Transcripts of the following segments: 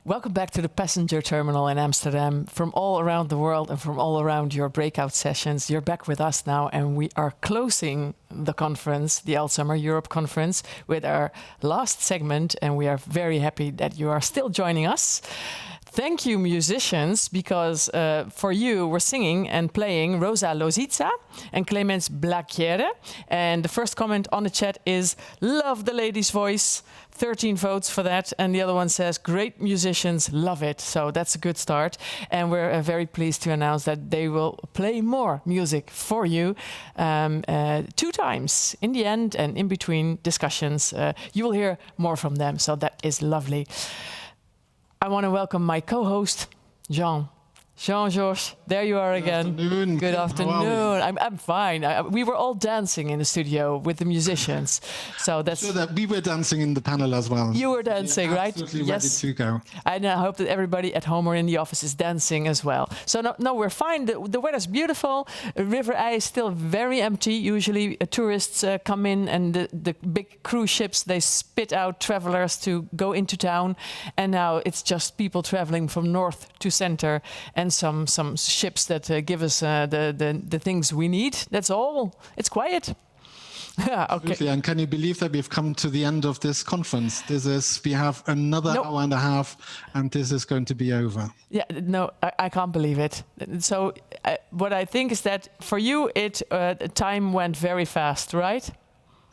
Welcome back to the passenger terminal in Amsterdam. From all around the world and from all around your breakout sessions, you're back with us now, and we are closing the conference, the Alzheimer Europe conference, with our last segment, and we are very happy that you are still joining us. Thank you, musicians, because for you, we're singing and playing Rosa Lozica and Clemens Blachiere. And the first comment on the chat is, love the lady's voice. 13 votes for that. And the other one says, great musicians, love it. So that's a good start. And we're very pleased to announce that they will play more music for you 2 times in the end and in between discussions. You will hear more from them. So that is lovely. I want to welcome my co-host, Jean-Georges, there you are again. Good afternoon. I'm fine. We were all dancing in the studio with the musicians. So that's sure that we were dancing in the panel as well. You were dancing, right? Absolutely ready to go. And I hope that everybody at home or in the office is dancing as well. So no, we're fine. The weather's beautiful. River Eye is still very empty. Usually tourists come in and the big cruise ships, they spit out travelers to go into town. And now it's just people traveling from north to center and some ships that give us the things we need. That's all. It's quiet. Yeah, okay. Absolutely. And can you believe that we've come to the end of this conference? We have another hour and a half, and this is going to be over. Yeah, no, I can't believe it. So what I think is that for you, time went very fast, right?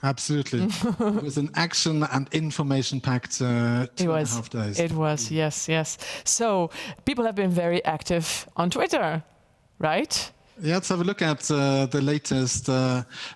Absolutely. It was an action and information-packed 2.5 days. It was, yes. So people have been very active on Twitter, right? Yeah, let's have a look at the latest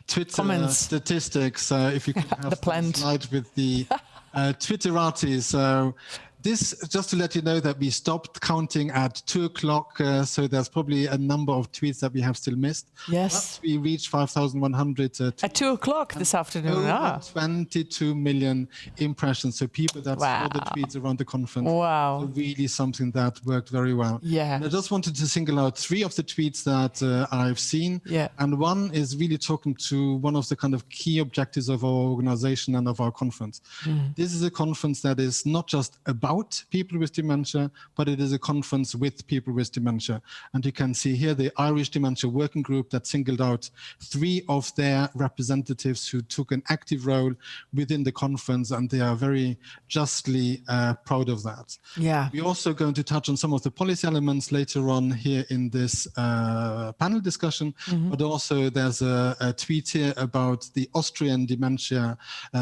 Twitter statistics. If you could have the slide with the Twitteratis. So this, just to let you know that we stopped counting at 2 o'clock, so there's probably a number of tweets that we have still missed. Yes. But we reached 5,100 at 2 o'clock this afternoon. Over 22 million impressions. So people that saw the tweets around the conference. Wow. So really something that worked very well. Yeah. And I just wanted to single out 3 of the tweets that I've seen. Yeah. And one is really talking to one of the kind of key objectives of our organization and of our conference. This is a conference that is not just about people with dementia, but it is a conference with people with dementia. And you can see here the Irish Dementia Working Group that singled out 3 of their representatives who took an active role within the conference, and they are very justly proud of that. Yeah. We're also going to touch on some of the policy elements later on here in this panel discussion, but also there's a tweet here about the Austrian dementia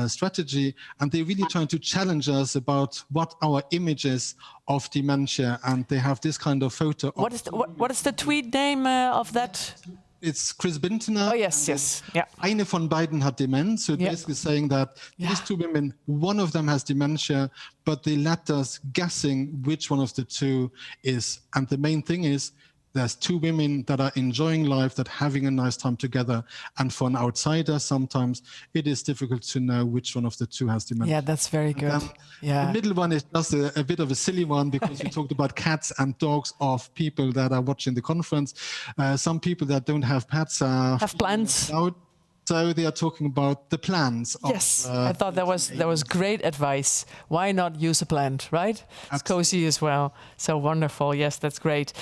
strategy, and they're really trying to challenge us about what our images of dementia, and they have this kind of photo. What is the tweet name of that? It's Chris Bintner. Oh, yes. Yeah. Eine von beiden hat Demenz. So basically saying that these 2 women, one of them has dementia, but they let us guessing which one of the 2 is. And the main thing is, there's 2 women that are enjoying life, that having a nice time together. And for an outsider, sometimes it is difficult to know which one of the 2 has dementia. Yeah, that's very good. Yeah. The middle one is just a bit of a silly one, because we talked about cats and dogs of people that are watching the conference. Some people that don't have pets have plans. So they are talking about the plans. Yes, I thought that was great advice. Why not use a plant, right? It's cozy as well. So wonderful. Yes, that's great.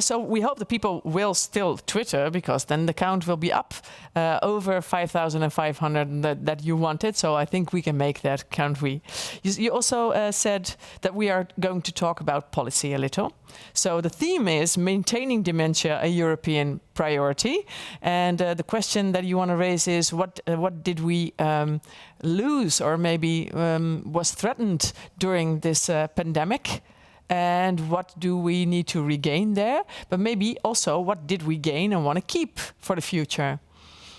So we hope the people will still Twitter, because then the count will be up over 5,500 that you wanted. So I think we can make that, can't we? You also said that we are going to talk about policy a little. So the theme is maintaining dementia a European priority, and the question that you want to raise is what did we lose, or maybe was threatened during this pandemic, and what do we need to regain there? But maybe also what did we gain and want to keep for the future?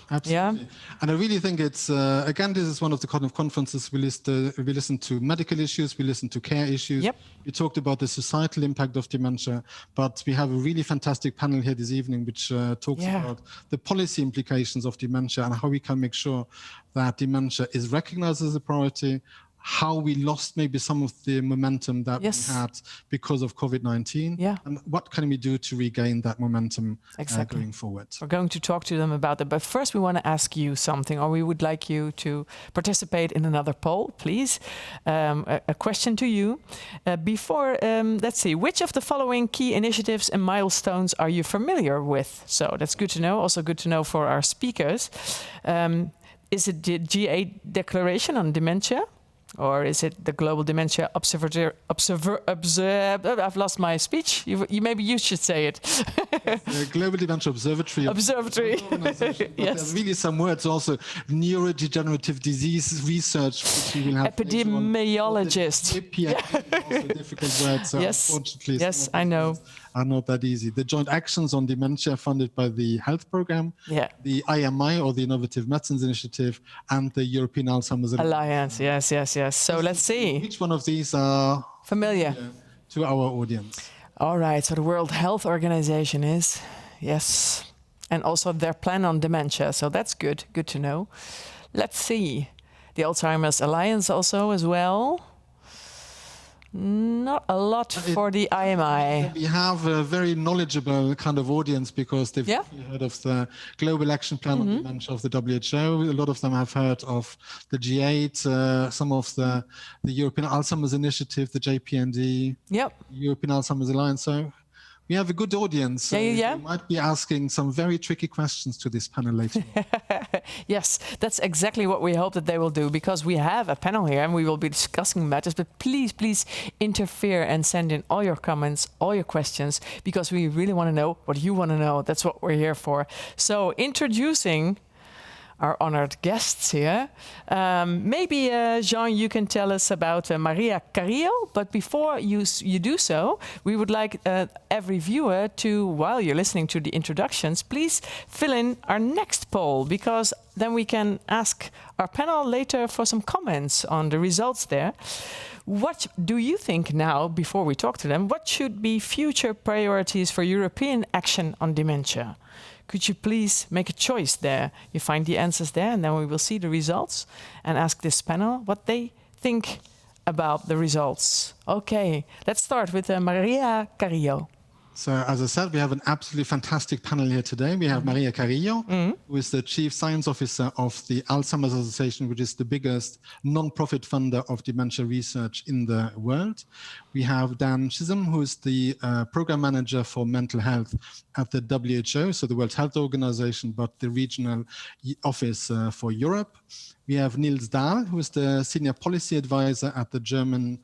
Absolutely. Yeah. And I really think it's, again, this is one of the kind of conferences we listen to medical issues, we listen to care issues. Yep. We talked about the societal impact of dementia, but we have a really fantastic panel here this evening, which talks about the policy implications of dementia and how we can make sure that dementia is recognized as a priority, how we lost maybe some of the momentum that Yes. we had because of COVID-19. Yeah. And what can we do to regain that momentum Exactly. going forward? We're going to talk to them about that. But first, we want to ask you something, or we would like you to participate in another poll, please. A question to you. Let's see, which of the following key initiatives and milestones are you familiar with? So that's good to know. Also good to know for our speakers. Is it the G8 Declaration on Dementia? Or is it the Global Dementia I've lost my speech. Maybe you should say it. Yes, the Global Dementia Observatory. Yes. There's really some words also. Neurodegenerative disease research, which we will have. Epidemiologist. Also a difficult word. So yes. Unfortunately, yes, I know. Are not that easy. The joint actions on dementia funded by the Health Programme, the IMI or the Innovative Medicines Initiative, and the European Alzheimer's Alliance. Yes. So let's see. Which one of these are familiar to our audience? All right. So the World Health Organization is, yes, and also their plan on dementia. So that's good. Good to know. Let's see. The Alzheimer's Alliance also as well. Not a lot for the IMI. We have a very knowledgeable kind of audience because they've heard of the Global Action Plan on Dementia of the WHO. A lot of them have heard of the G8, some of the European Alzheimer's Initiative, the JPND, European Alzheimer's Alliance. So we have a good audience. We might be asking some very tricky questions to this panel later. Yes, that's exactly what we hope that they will do, because we have a panel here and we will be discussing matters. But please interfere and send in all your comments, all your questions, because we really want to know what you want to know. That's what we're here for. So introducing our honored guests here. Maybe, Jean, you can tell us about Maria Carrillo, but before you do so, we would like every viewer to, while you're listening to the introductions, please fill in our next poll, because then we can ask our panel later for some comments on the results there. What do you think now, before we talk to them, what should be future priorities for European action on dementia? Could you please make a choice there? You find the answers there, and then we will see the results and ask this panel what they think about the results. Okay, let's start with Maria Carrillo. So, as I said, we have an absolutely fantastic panel here today. We have Maria Carrillo, who is the Chief Science Officer of the Alzheimer's Association, which is the biggest non-profit funder of dementia research in the world. We have Dan Chisholm, who is the Program Manager for Mental Health at the WHO, so the World Health Organization, but the regional office for Europe. We have Nils Dahl, who is the Senior Policy Advisor at the German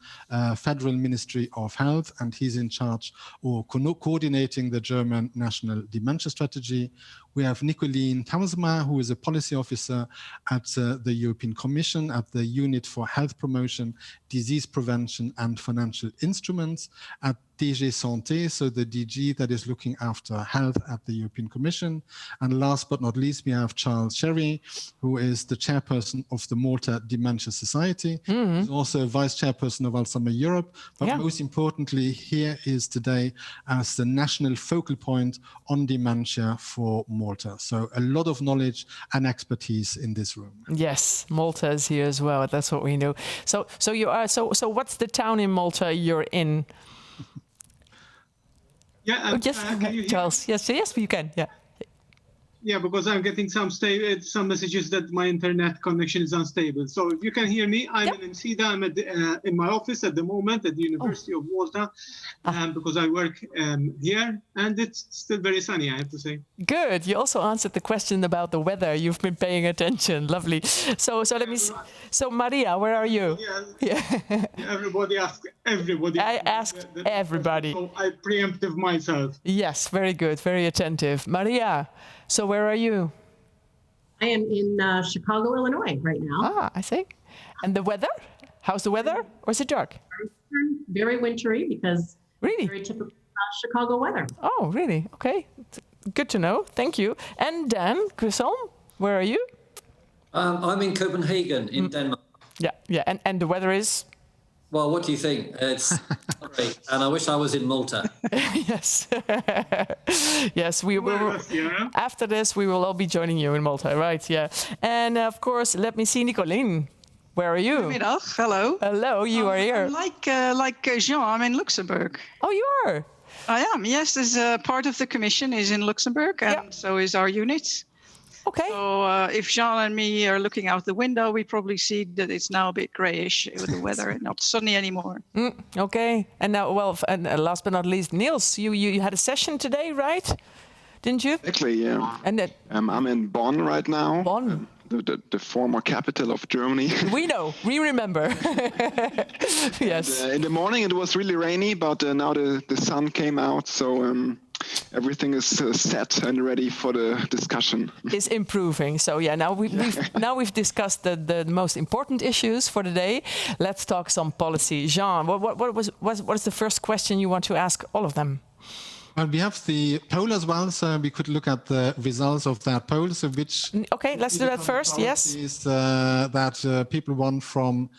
Federal Ministry of Health, and he's in charge or coordinating the German National Dementia Strategy. We have Nicoline Tamsma, who is a Policy Officer at the European Commission at the Unit for Health Promotion, Disease Prevention and Financial Instruments at DG Santé, so the DG that is looking after health at the European Commission. And last but not least, we have Charles Scerri, who is the Chairperson of the Malta Dementia Society. He's also Vice Chairperson of Alzheimer Europe, but most importantly, here is today as the national focal point on dementia for Malta. So a lot of knowledge and expertise in this room. Yes, Malta is here as well. That's what we know. So you are. So what's the town in Malta you're in? Yeah, can you hear Charles. Yes, you can. Yeah. Yeah, because I'm getting some messages that my internet connection is unstable. So if you can hear me, I'm in Nsida. I'm in my office at the moment at the University of Malta, because I work here, and it's still very sunny, I have to say. Good. You also answered the question about the weather. You've been paying attention. Lovely. So let me see. So Maria, where are you? Yeah. Everybody asked everybody. I asked everybody. So I preempted myself. Yes, very good. Very attentive. Maria, so where are you? I am in Chicago, Illinois right now. I see. And the weather? How's the weather? Or is it dark? Very wintry, because really? Very typical Chicago weather. Oh, really? Okay. Good to know. Thank you. And Dan Chisholm, where are you? I'm in Copenhagen in Denmark. Yeah. And the weather is? Well, what do you think? It's great. And I wish I was in Malta. Yes. Yes, we will. After this, we will all be joining you in Malta, right? Yeah. And of course, let me see Nicoline. Where are you? Goedemiddag, hello. Hello, you are here. I'm like Jean, I'm in Luxembourg. Oh, you are? I am, yes. There's a part of the commission is in Luxembourg, and so is our unit. Okay. So if Jean and me are looking out the window, we probably see that it's now a bit grayish with the weather and not sunny anymore. Okay. And now, well, and last but not least, Nils, you had a session today, right? Didn't you? Exactly, yeah. And that, I'm in Bonn right now. Bonn. The former capital of Germany. We know, we remember. Yes. In the morning it was really rainy, but now the sun came out, so everything is set and ready for the discussion. Is improving. So yeah, now we've discussed the most important issues for the day. Let's talk some policy. Jean, what was the first question you want to ask all of them? Well, we have the poll as well, so we could look at the results of that poll. So which okay, let's do that first. Yes. That people want from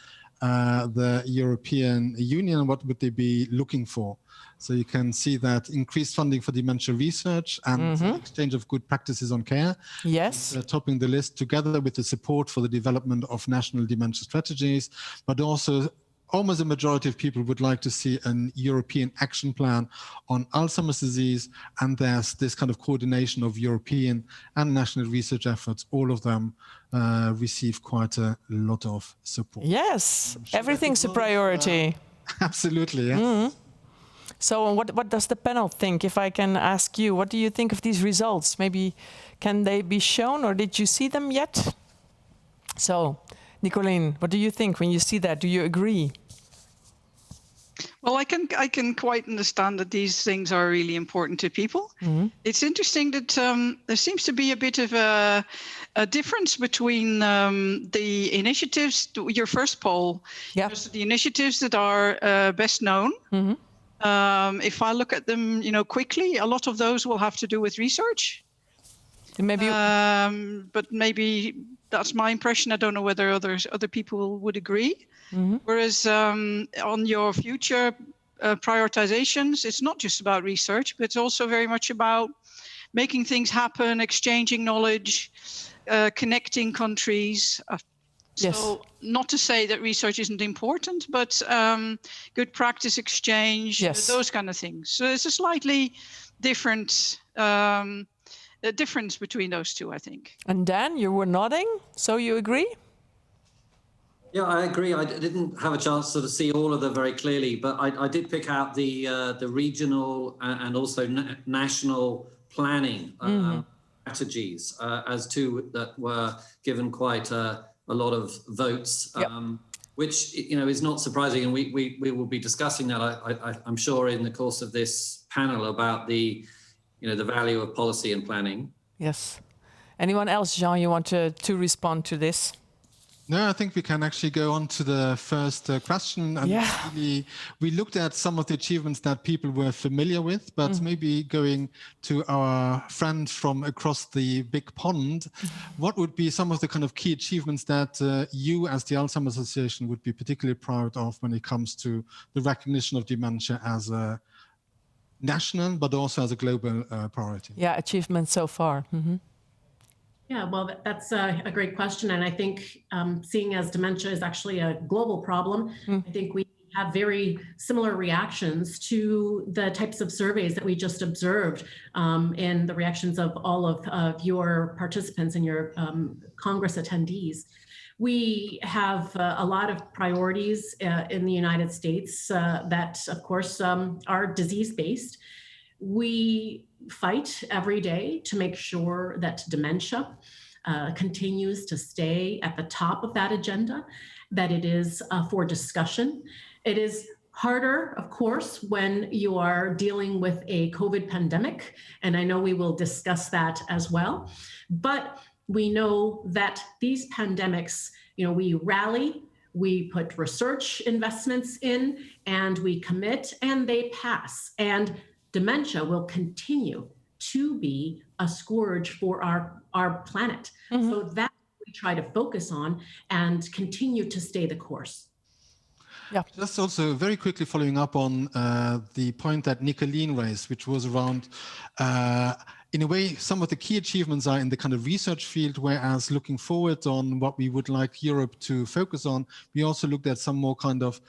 the European Union, what would they be looking for? So you can see that increased funding for dementia research and exchange of good practices on care. Yes. Is, topping the list, together with the support for the development of national dementia strategies, but also almost a majority of people would like to see an European action plan on Alzheimer's disease, and there's this kind of coordination of European and national research efforts. All of them receive quite a lot of support. Yes, everything's a priority. Absolutely, yes. So what does the panel think? If I can ask you, what do you think of these results? Maybe can they be shown, or did you see them yet? So, Nicoline, what do you think when you see that? Do you agree? Well, I can quite understand that these things are really important to people. It's interesting that there seems to be a bit of a difference between the initiatives, your first poll, the initiatives that are best known. If I look at them, quickly, a lot of those will have to do with research. Maybe, but maybe that's my impression. I don't know whether other people would agree. Whereas on your future prioritizations, it's not just about research, but it's also very much about making things happen, exchanging knowledge, connecting countries. So not to say that research isn't important, but good practice exchange, those kind of things. So it's a slightly different difference between those two, I think. And Dan, you were nodding, so you agree? Yeah, I agree. I didn't have a chance to see all of them very clearly, but I did pick out the regional and also national planning strategies as two that were given quite a lot of votes, which is not surprising, and we will be discussing that. I'm sure in the course of this panel about the value of policy and planning. Yes. Anyone else, Jean, you want to respond to this? No, I think we can actually go on to the first question. And really, we looked at some of the achievements that people were familiar with, but maybe going to our friend from across the big pond, what would be some of the kind of key achievements that you as the Alzheimer's Association would be particularly proud of when it comes to the recognition of dementia as a national, but also as a global priority? Yeah, achievements so far. Yeah, well, that's a great question. And I think seeing as dementia is actually a global problem, I think we have very similar reactions to the types of surveys that we just observed in the reactions of all of your participants and your Congress attendees. We have a lot of priorities in the United States that, of course, are disease-based. We fight every day to make sure that dementia continues to stay at the top of that agenda, that it is for discussion. It is harder, of course, when you are dealing with a COVID pandemic, and I know we will discuss that as well. But we know that these pandemics, we rally, we put research investments in, and we commit, and they pass. And dementia will continue to be a scourge for our planet. So that we try to focus on and continue to stay the course. Yeah. Just also very quickly following up on the point that Nicoline raised, which was around in a way, some of the key achievements are in the kind of research field, whereas looking forward on what we would like Europe to focus on, we also looked at some more kind of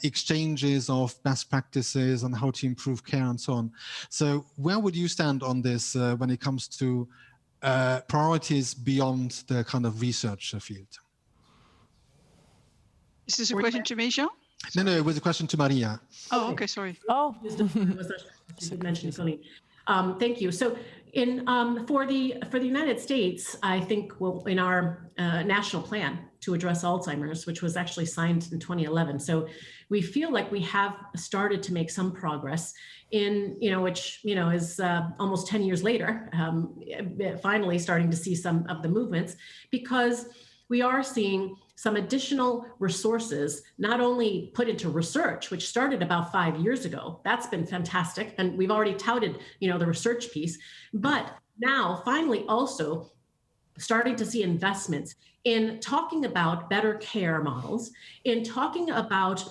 exchanges of best practices on how to improve care and so on. So where would you stand on this when it comes to priorities beyond the kind of research field? Is this a question to me, Jean? No, it was a question to Maria. Oh, okay, sorry. Oh, You mentioned Nicoline. Thank you. So, for the United States, I think in our national plan to address Alzheimer's, which was actually signed in 2011, so we feel like we have started to make some progress in, which is almost 10 years later, finally starting to see some of the movements, because we are seeing some additional resources, not only put into research, which started about 5 years ago. That's been fantastic. And we've already touted, the research piece, but now finally also starting to see investments in talking about better care models, in talking about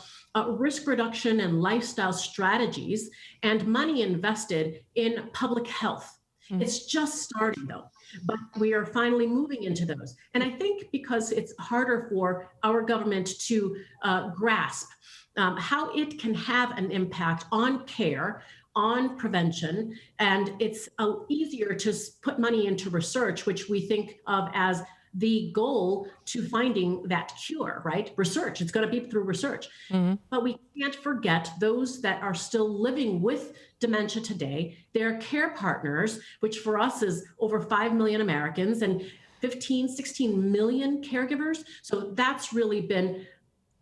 risk reduction and lifestyle strategies, and money invested in public health. It's just starting though, but we are finally moving into those. And I think because it's harder for our government to grasp how it can have an impact on care, on prevention, and it's easier to put money into research, which we think of as the goal to finding that cure, right? Research, it's going to be through research. But we can't forget those that are still living with dementia today, their care partners, which for us is over 5 million Americans and 16 million caregivers. So that's really been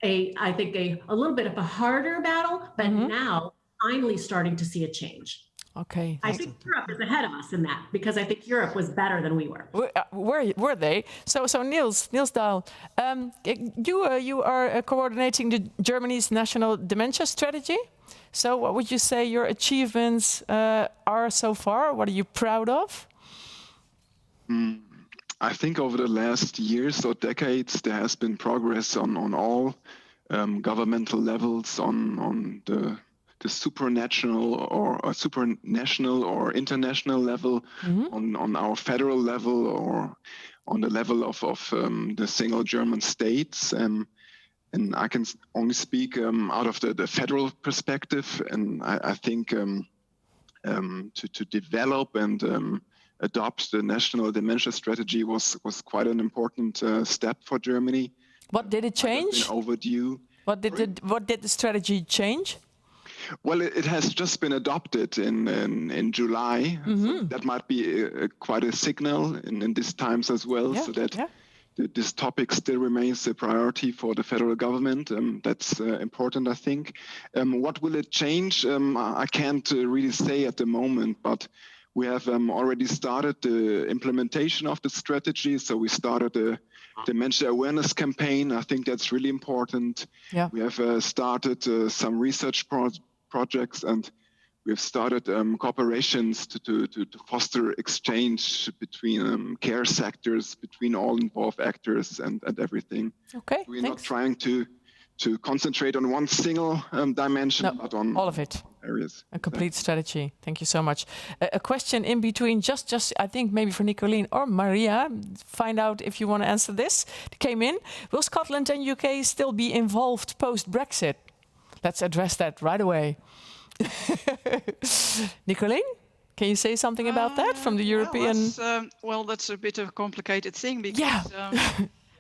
I think a little bit of a harder battle, but now finally starting to see a change. Okay. I think Europe is ahead of us in that, because I think Europe was better than we were. Were they? So Nils Dahl, you are coordinating Germany's national dementia strategy. So what would you say your achievements are so far? What are you proud of? I think over the last years or decades, there has been progress on all governmental levels, on the supranational or international level, on our federal level, or on the level of the single German states. And I can only speak out of the federal perspective. And I think to develop and adopt the national dementia strategy was quite an important step for Germany. What did it change? Overdue. What did the strategy change? Well, it has just been adopted in July. So that might be quite a signal in these times as well, so that this topic still remains a priority for the federal government. That's important, I think. What will it change? I can't really say at the moment, but we have already started the implementation of the strategy. So we started a dementia awareness campaign. I think that's really important. Yeah. We have started some research projects, and we have started cooperations to foster exchange between care sectors, between all involved actors and everything. Okay, we're not trying to concentrate on one single dimension, but on all of it. Areas. A complete strategy. Thank you so much. A question in between, just I think maybe for Nicoline or Maria, find out if you want to answer this. It came in. Will Scotland and UK still be involved post-Brexit? Let's address that right away. Nicoline, can you say something about that from the European? Well, that's a bit of a complicated thing, because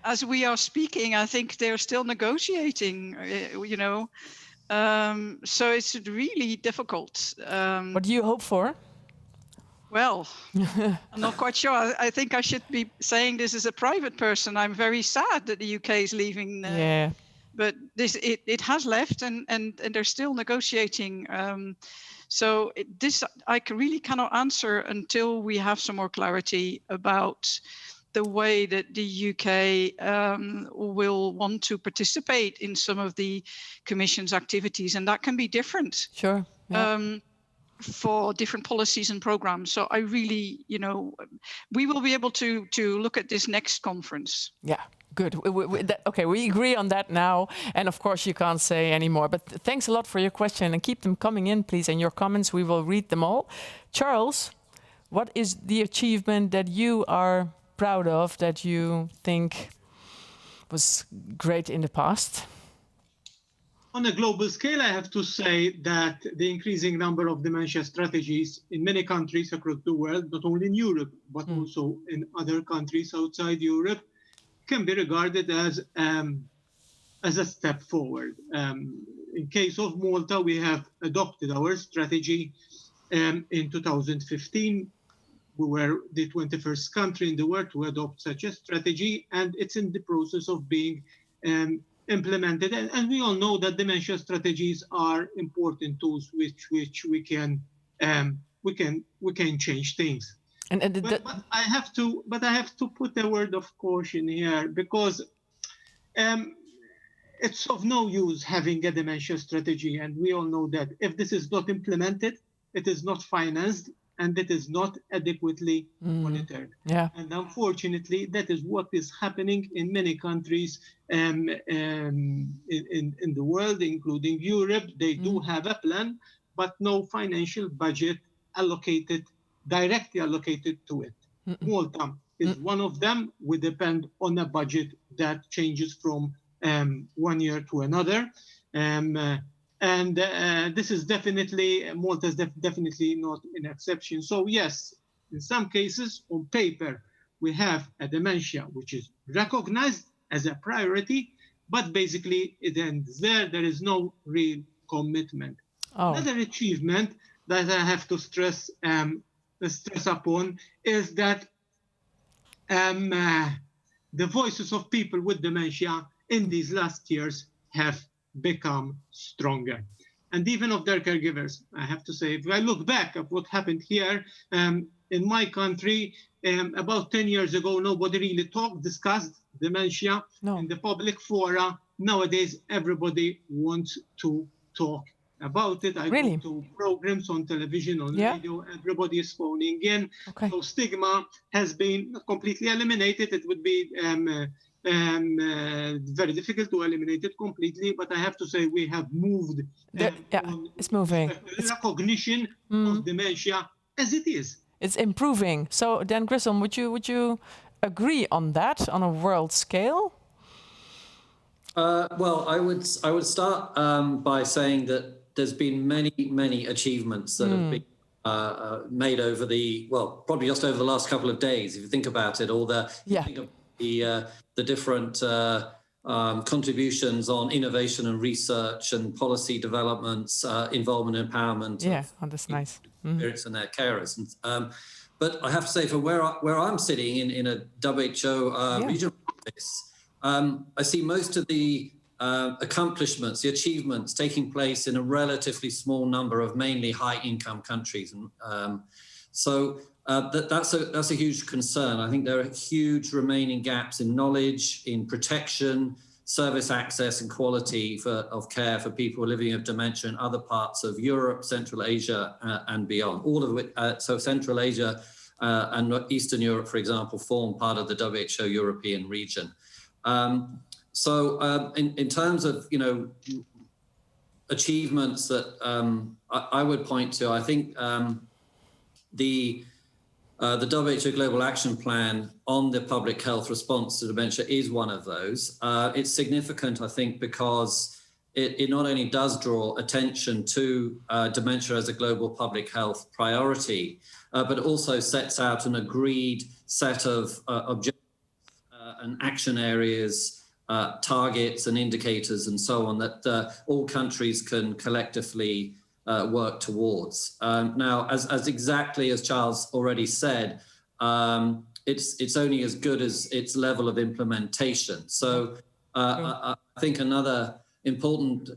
as we are speaking, I think they're still negotiating, so it's really difficult. What do you hope for? Well, I'm not quite sure. I think I should be saying this as a private person. I'm very sad that the UK is leaving. But it has left, and they're still negotiating. So this I really cannot answer until we have some more clarity about the way that the UK will want to participate in some of the Commission's activities, and that can be different. Sure. Yeah. For different policies and programs. So I really, we will be able to look at this next conference. Yeah. Good. We agree on that now. And of course, you can't say any more. But thanks a lot for your question, and keep them coming in, please. And your comments, we will read them all. Charles, what is the achievement that you are proud of, that you think was great in the past? On a global scale, I have to say that the increasing number of dementia strategies in many countries across the world, not only in Europe, but also in other countries outside Europe, can be regarded as a step forward. In case of Malta, we have adopted our strategy in 2015. We were the 21st country in the world to adopt such a strategy, and it's in the process of being implemented. And we all know that dementia strategies are important tools which we can change things. But I have to put a word of caution here, because it's of no use having a dementia strategy, and we all know that if this is not implemented, it is not financed, and it is not adequately monitored. Yeah. And unfortunately, that is what is happening in many countries in the world, including Europe. They do have a plan, but no financial budget directly allocated to it. Malta is one of them. We depend on a budget that changes from 1 year to another. And this is definitely, Malta is definitely not an exception. So yes, in some cases, on paper, we have a dementia which is recognized as a priority, but basically it ends there. There is no real commitment. Another achievement that I have to stress upon is that the voices of people with dementia in these last years have become stronger, and even of their caregivers. I have to say, if I look back at what happened here in my country about 10 years ago, nobody really discussed dementia in the public fora. Nowadays, everybody wants to talk about it. I go to programs on television, on radio, everybody is phoning in. So stigma has been completely eliminated. It would be very difficult to eliminate it completely, but I have to say we have moved. It's moving. Recognition of dementia as it is. It's improving. So Dan Chisholm, would you agree on that on a world scale? Well, I would start by saying that there's been many achievements that have been made over probably just over the last couple of days. If you think about it, the different contributions on innovation and research and policy developments, involvement and empowerment. That's nice. Parents and their carers. But I have to say, for where I'm sitting in a WHO regional office, I see most of the accomplishments, the achievements taking place in a relatively small number of mainly high-income countries. And that's a huge concern. I think there are huge remaining gaps in knowledge, in protection, service access and quality of care for people living with dementia in other parts of Europe, Central Asia and beyond. All of it, so Central Asia and Eastern Europe, for example, form part of the WHO European region. In terms of, achievements that I would point to, I think the WHO Global Action Plan on the public health response to dementia is one of those. It's significant, I think, because it not only does draw attention to dementia as a global public health priority, but also sets out an agreed set of objectives and action areas, targets and indicators and so on that all countries can collectively work towards. Now, as exactly as Charles already said, it's only as good as its level of implementation. So I think another important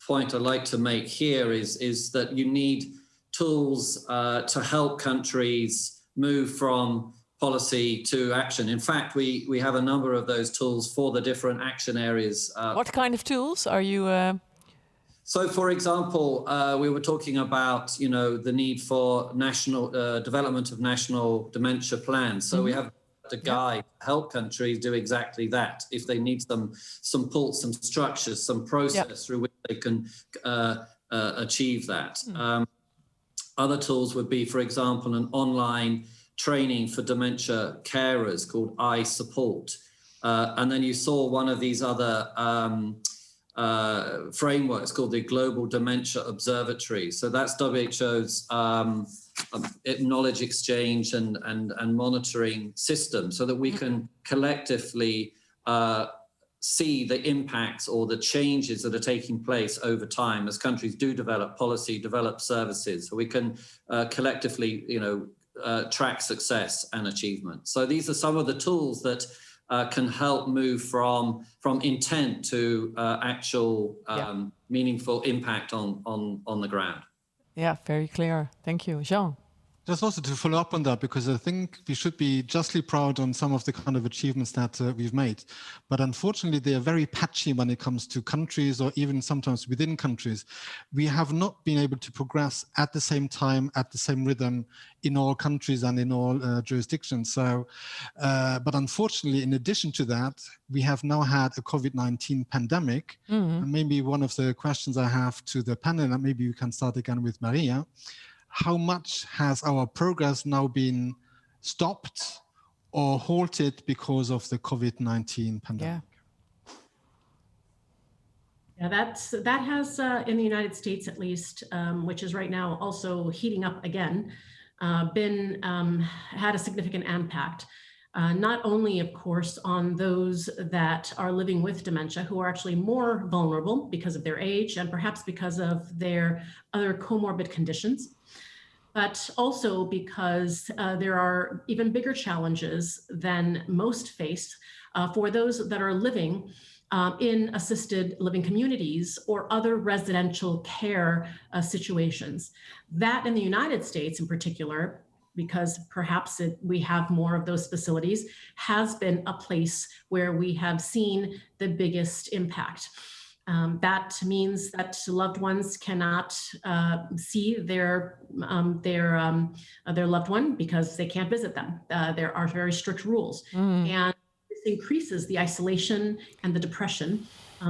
point I'd like to make here is that you need tools to help countries move from policy to action. In fact, we have a number of those tools for the different action areas. What kind of tools are you? So, for example, we were talking about, the need for national development of national dementia plans. So we have a guide to help countries do exactly that. If they need some support, some structures, some process through which they can achieve that. Other tools would be, for example, an online training for dementia carers called iSupport. And then you saw one of these other frameworks called the Global Dementia Observatory. So that's WHO's knowledge exchange and monitoring system, so that we can collectively see the impacts or the changes that are taking place over time as countries do develop policy, develop services. So we can collectively, track success and achievement. So these are some of the tools that can help move from intent to actual meaningful impact on the ground. Yeah, very clear. Thank you. Jean? Just also to follow up on that, because I think we should be justly proud on some of the kind of achievements that we've made. But unfortunately, they are very patchy when it comes to countries or even sometimes within countries. We have not been able to progress at the same time, at the same rhythm in all countries and in all jurisdictions. So, but unfortunately, in addition to that, we have now had a COVID-19 pandemic. Mm-hmm. And maybe one of the questions I have to the panel, and maybe we can start again with Maria. How much has our progress now been stopped or halted because of the COVID-19 pandemic? Yeah, that has, in the United States at least, which is right now also heating up again, had a significant impact. Not only, of course, on those that are living with dementia, who are actually more vulnerable because of their age and perhaps because of their other comorbid conditions, but also because there are even bigger challenges than most face for those that are living in assisted living communities or other residential care situations. That in the United States in particular, because perhaps we have more of those facilities, has been a place where we have seen the biggest impact. That means that loved ones cannot see their loved one because they can't visit them. There are very strict rules. And this increases the isolation and the depression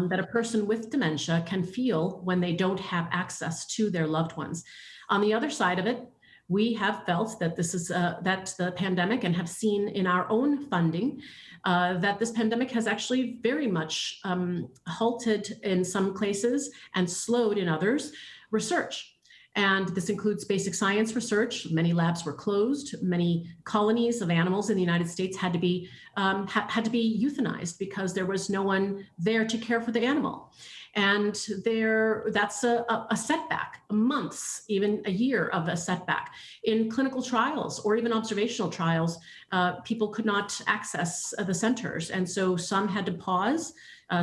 that a person with dementia can feel when they don't have access to their loved ones. On the other side of it, we have felt that this is that the pandemic, and have seen in our own funding that this pandemic has actually very much halted in some places and slowed in others research. And this includes basic science research. Many labs were closed. Many colonies of animals in the United States had to be euthanized because there was no one there to care for the animal. And that's a setback, months, even a year of a setback. In clinical trials or even observational trials, people could not access the centers. And so some had to pause,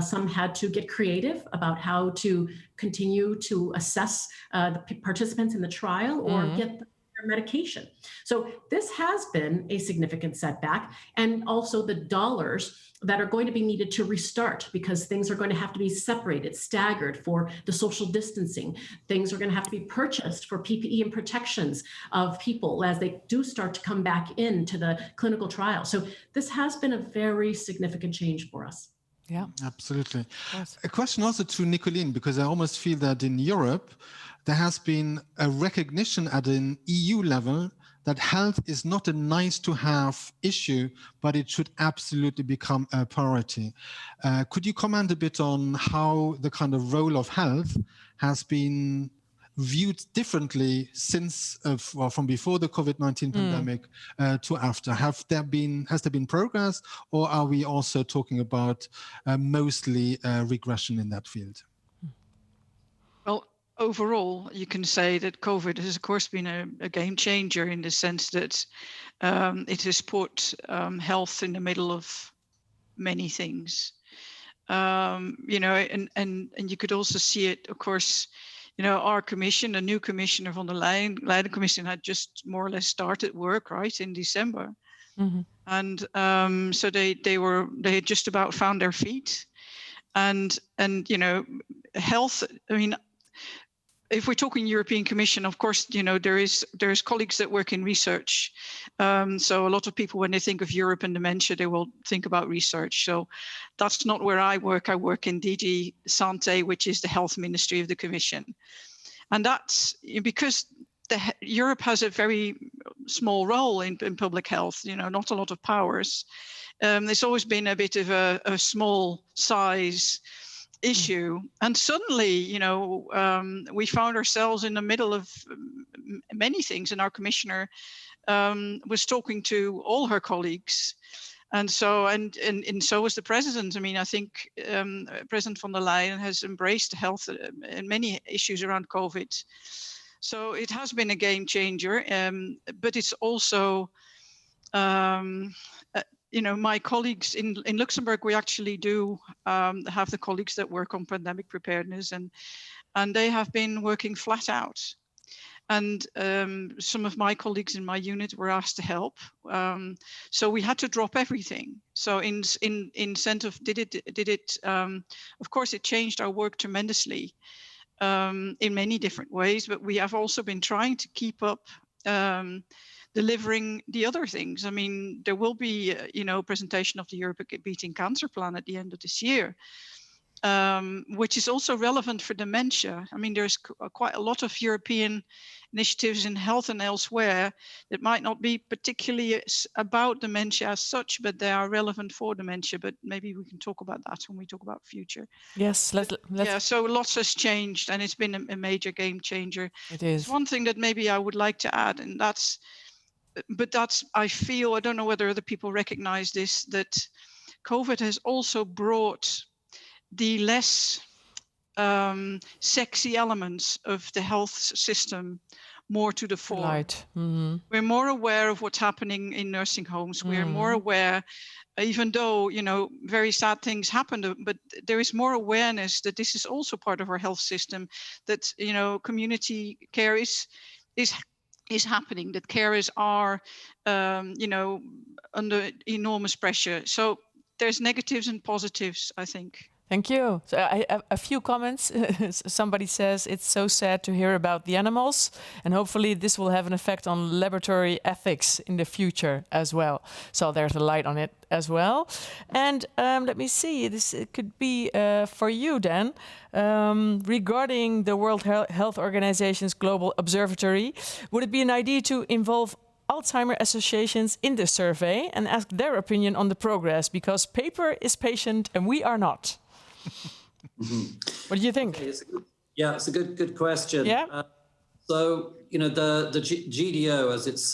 some had to get creative about how to continue to assess the participants in the trial or get their medication. So this has been a significant setback, and also the dollars that are going to be needed to restart, because things are going to have to be separated, staggered for the social distancing. Things are going to have to be purchased for PPE and protections of people as they do start to come back into the clinical trial. So this has been a very significant change for us. Yeah, absolutely. A question also to Nicoline, because I almost feel that in Europe, there has been a recognition at an EU level that health is not a nice to have issue, but it should absolutely become a priority. Could you comment a bit on how the kind of role of health has been viewed differently since from before the COVID-19 pandemic to after? Has there been progress, or are we also talking about mostly regression in that field? Well, overall, you can say that COVID has, of course, been a game changer in the sense that it has put health in the middle of many things. And you could also see it, of course. Our commission, a new commissioner von der Leyen Commission, had just more or less started work right in December, and so they had just about found their feet, and health. I mean, if we're talking European Commission, of course, there's colleagues that work in research. So a lot of people, when they think of Europe and dementia, they will think about research. So that's not where I work. I work in DG Santé, which is the health ministry of the Commission. And that's because Europe has a very small role in public health, not a lot of powers. It's always been a bit of a small size issue. And suddenly, we found ourselves in the middle of many things, and our commissioner was talking to all her colleagues. And so, and so was the president. I mean, I think President von der Leyen has embraced health and many issues around COVID. So it has been a game changer, but it's also, my colleagues in Luxembourg, we actually do have the colleagues that work on pandemic preparedness, and they have been working flat out. And some of my colleagues in my unit were asked to help. So we had to drop everything. So in sense of did it of course, it changed our work tremendously in many different ways, but we have also been trying to keep up delivering the other things. I mean, there will be, presentation of the Europe Beating Cancer Plan at the end of this year, which is also relevant for dementia. I mean, there's quite a lot of European initiatives in health and elsewhere that might not be particularly about dementia as such, but they are relevant for dementia. But maybe we can talk about that when we talk about future. Yes, let's. Yeah, so lots has changed, and it's been a major game changer. It is. There's one thing that maybe I would like to add, and that's, I feel, I don't know whether other people recognize this, that COVID has also brought the less sexy elements of the health system more to the fore. Right. Mm-hmm. We're more aware of what's happening in nursing homes. We're more aware, even though, very sad things happen, but there is more awareness that this is also part of our health system, that, community care is happening, that carers are, under enormous pressure. So there's negatives and positives, I think. Thank you. So I have a few comments. Somebody says it's so sad to hear about the animals, and hopefully this will have an effect on laboratory ethics in the future as well. So there's a light on it as well. And let me see, this could be for you, Dan, regarding the World Health Organization's Global Observatory. Would it be an idea to involve Alzheimer associations in this survey and ask their opinion on the progress, because paper is patient and we are not? What do you think? Okay, it's a good question. Yeah. So, the GDO, as it's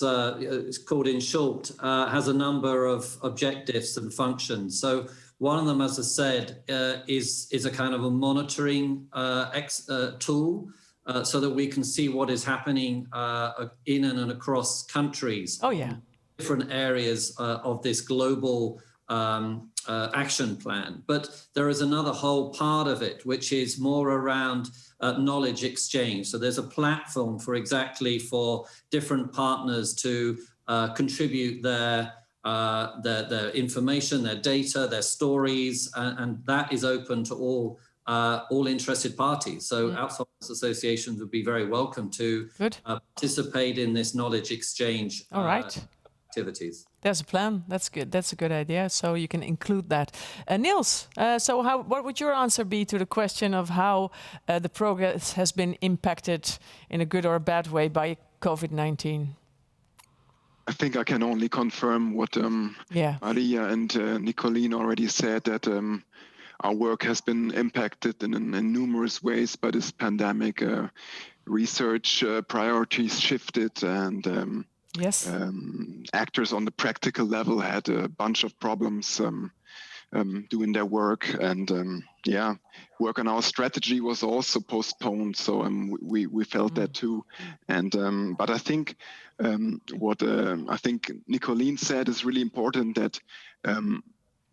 called in short, has a number of objectives and functions. So one of them, as I said, is a kind of a monitoring tool, so that we can see what is happening in and across countries. Oh, yeah. Different areas of this global action plan. But there is another whole part of it, which is more around knowledge exchange. So there's a platform for different partners to contribute their information, their data, their stories, and that is open to all interested parties. So Alzheimer's associations would be very welcome to participate in this knowledge exchange. All right. Activities. There's a plan. That's good. That's a good idea. So you can include that. Nils, what would your answer be to the question of how the progress has been impacted in a good or a bad way by COVID-19? I think I can only confirm what Maria and Nicoline already said, that our work has been impacted in numerous ways by this pandemic. Research priorities shifted, and yes, actors on the practical level had a bunch of problems doing their work, and work on our strategy was also postponed. So we felt that too, and but I think what I think Nicoline said is really important, that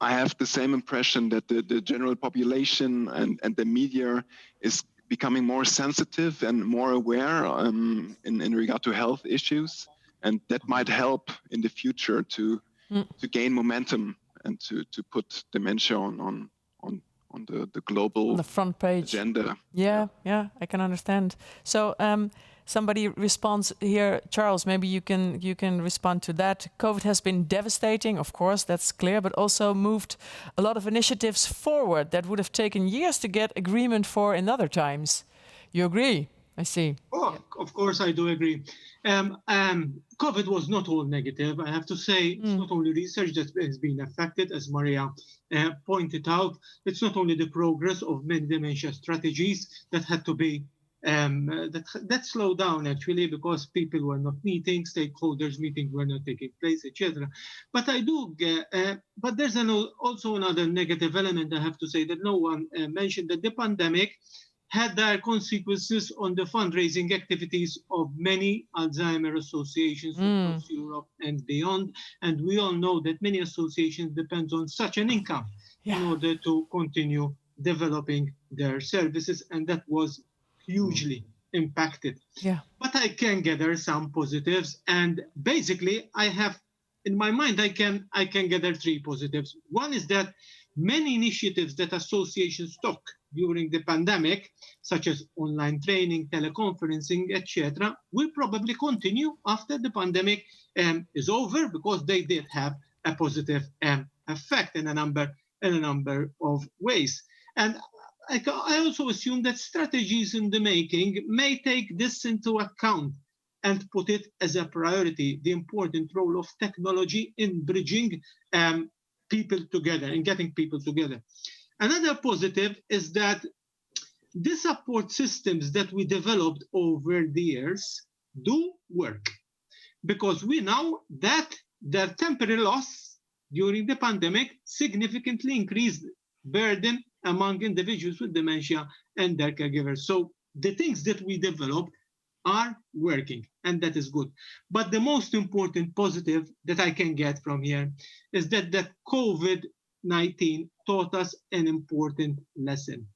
I have the same impression that the general population and the media is becoming more sensitive and more aware in regard to health issues. And that might help in the future to gain momentum and to put dementia on the global on the front page agenda. Yeah, I can understand. So somebody responds here, Charles. Maybe you can respond to that. COVID has been devastating, of course, that's clear, but also moved a lot of initiatives forward that would have taken years to get agreement for in other times. You agree? I see. Oh, of course, I do agree. COVID was not all negative. I have to say, it's not only research that has been affected, as Maria pointed out. It's not only the progress of many dementia strategies that had to be that slowed down actually because people were not meeting, stakeholders meetings were not taking place, etc. But I do get, but there's also another negative element I have to say that no one mentioned, that the pandemic had dire consequences on the fundraising activities of many Alzheimer associations across Europe and beyond. And we all know that many associations depend on such an income in order to continue developing their services. And that was hugely impacted. But I can gather some positives. And basically, I have, in my mind, I can gather three positives. One is that many initiatives that associations took during the pandemic, such as online training, teleconferencing, etc., will probably continue after the pandemic is over, because they did have a positive effect in a number of ways. And I also assume that strategies in the making may take this into account and put it as a priority, the important role of technology in bridging people together and getting people together. Another positive is that the support systems that we developed over the years do work, because we know that their temporary loss during the pandemic significantly increased burden among individuals with dementia and their caregivers. So the things that we developed are working, and that is good. But the most important positive that I can get from here is that COVID-19 taught us an important lesson.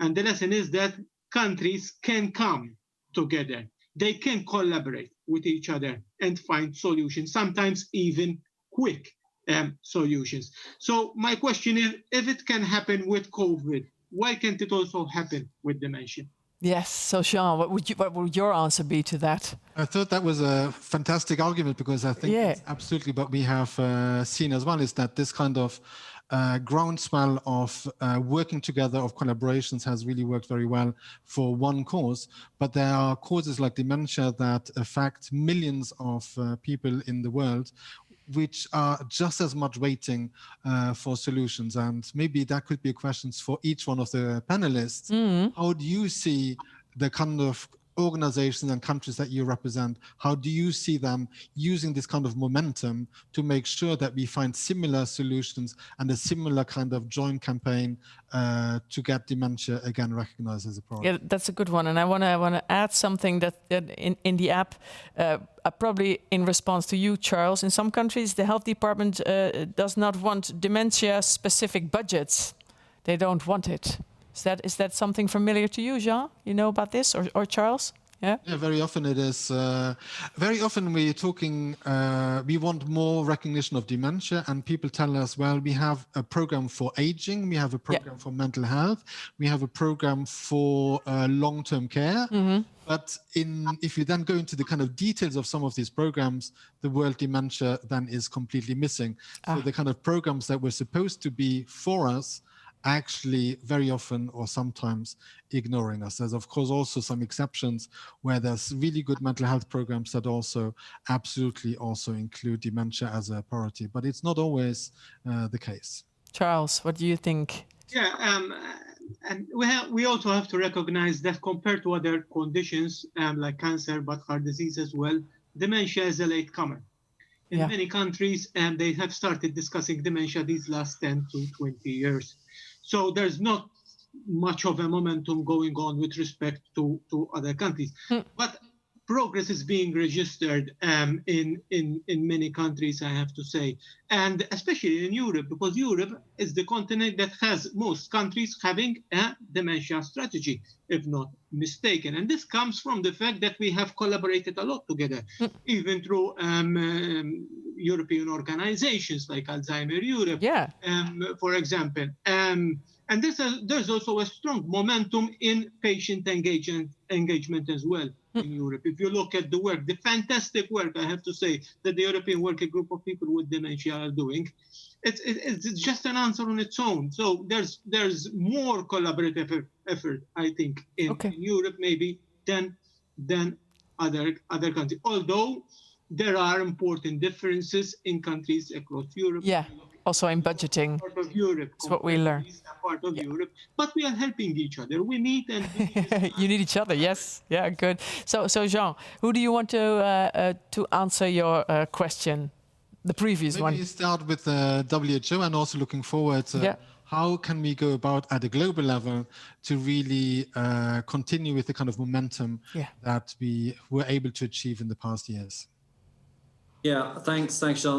And the lesson is that countries can come together. They can collaborate with each other and find solutions, sometimes even quick solutions. So my question is, if it can happen with COVID, why can't it also happen with dementia? Yes. So, Jean, what would your answer be to that? I thought that was a fantastic argument, because I think it's absolutely what we have seen as well, is that this kind of groundswell of working together, of collaborations, has really worked very well for one cause. But there are causes like dementia that affect millions of people in the world, which are just as much waiting for solutions. And maybe that could be questions for each one of the panelists. How do you see the kind of organizations and countries that you represent? How do you see them using this kind of momentum to make sure that we find similar solutions and a similar kind of joint campaign to get dementia again recognized as a priority? Yeah, that's a good one. And I want to add something that in the app, probably in response to you, Charles, in some countries, the health department does not want dementia-specific budgets. They don't want it. Is that something familiar to you, Jean? You know about this, or Charles? Yeah, very often it is. Very often we're talking, we want more recognition of dementia, and people tell us, well, we have a program for aging, we have a program for mental health, we have a program for long-term care. But if you then go into the kind of details of some of these programs, the word dementia then is completely missing. So the kind of programs that were supposed to be for us actually very often or sometimes ignoring us. There's of course also some exceptions where there's really good mental health programs that also absolutely also include dementia as a priority, but it's not always the case. Charles, what do you think? Yeah, and we also have to recognize that compared to other conditions like cancer, but heart disease as well, dementia is a latecomer. In many countries, and they have started discussing dementia these last 10 to 20 years. So there's not much of a momentum going on with respect to other countries. But progress is being registered in many countries, I have to say, and especially in Europe, because Europe is the continent that has most countries having a dementia strategy, if not mistaken. And this comes from the fact that we have collaborated a lot together, even through European organizations like Alzheimer Europe, for example. And there's also a strong momentum in patient engagement as well in Europe. If you look at the work, the fantastic work, I have to say, that the European Working Group of People with Dementia are doing, it's just an answer on its own. So there's more collaborative effort, I think, in Europe maybe than other countries. Although there are important differences in countries across Europe. Yeah, also in budgeting. Part of Europe. It's what we learn. Part of Europe, but we are helping each other. We meet and you need each other. Yes. Yeah. Good. So Jean, who do you want to answer your question? The previous one. Maybe start with the WHO and also looking forward. How can we go about at a global level to really continue with the kind of momentum that we were able to achieve in the past years? Yeah, thanks, Jean.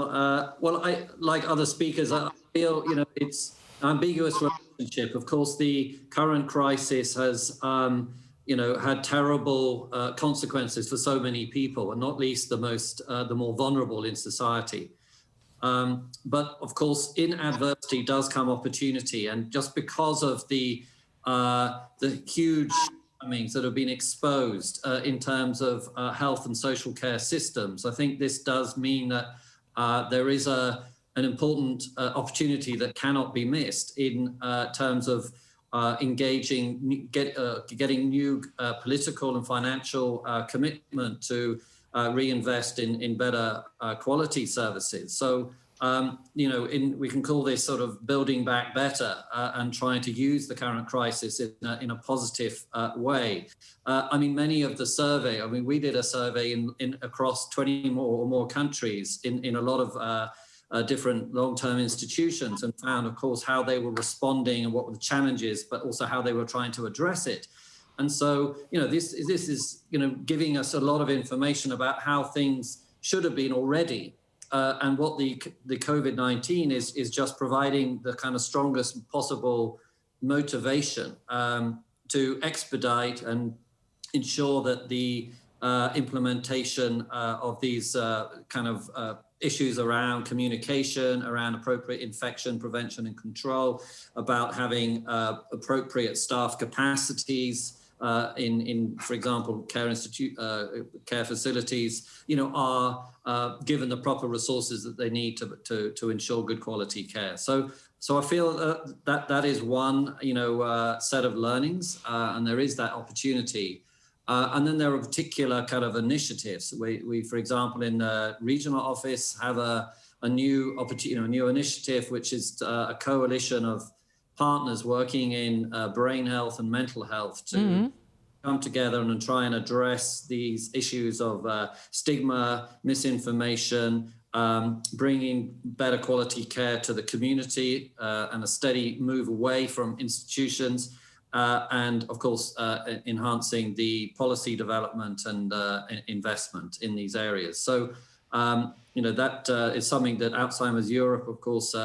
Well, I, like other speakers, I feel, it's an ambiguous relationship. Of course, the current crisis has, had terrible consequences for so many people, and not least the more vulnerable in society. But of course, in adversity does come opportunity, and just because of the huge that have been exposed in terms of health and social care systems, I think this does mean that there is an important opportunity that cannot be missed in terms of engaging, getting new political and financial commitment to reinvest in better quality services. So, we can call this sort of building back better and trying to use the current crisis in a positive way. Many of the survey, we did a survey in across 20 more countries in a lot of different long-term institutions, and found, of course, how they were responding and what were the challenges, but also how they were trying to address it. And so, this is, giving us a lot of information about how things should have been already. And what the COVID-19 is just providing the kind of strongest possible motivation to expedite and ensure that the implementation of these issues around communication, around appropriate infection prevention and control, about having appropriate staff capacities, in for example, care facilities, are given the proper resources that they need to ensure good quality care. So I feel that is one set of learnings, and there is that opportunity. And then there are particular kind of initiatives. We for example, in the regional office have a new opportunity, a new initiative, which is a coalition of partners working in brain health and mental health to come together and try and address these issues of stigma, misinformation, bringing better quality care to the community, and a steady move away from institutions, and of course enhancing the policy development and investment in these areas. So that is something that Alzheimer's Europe, of course,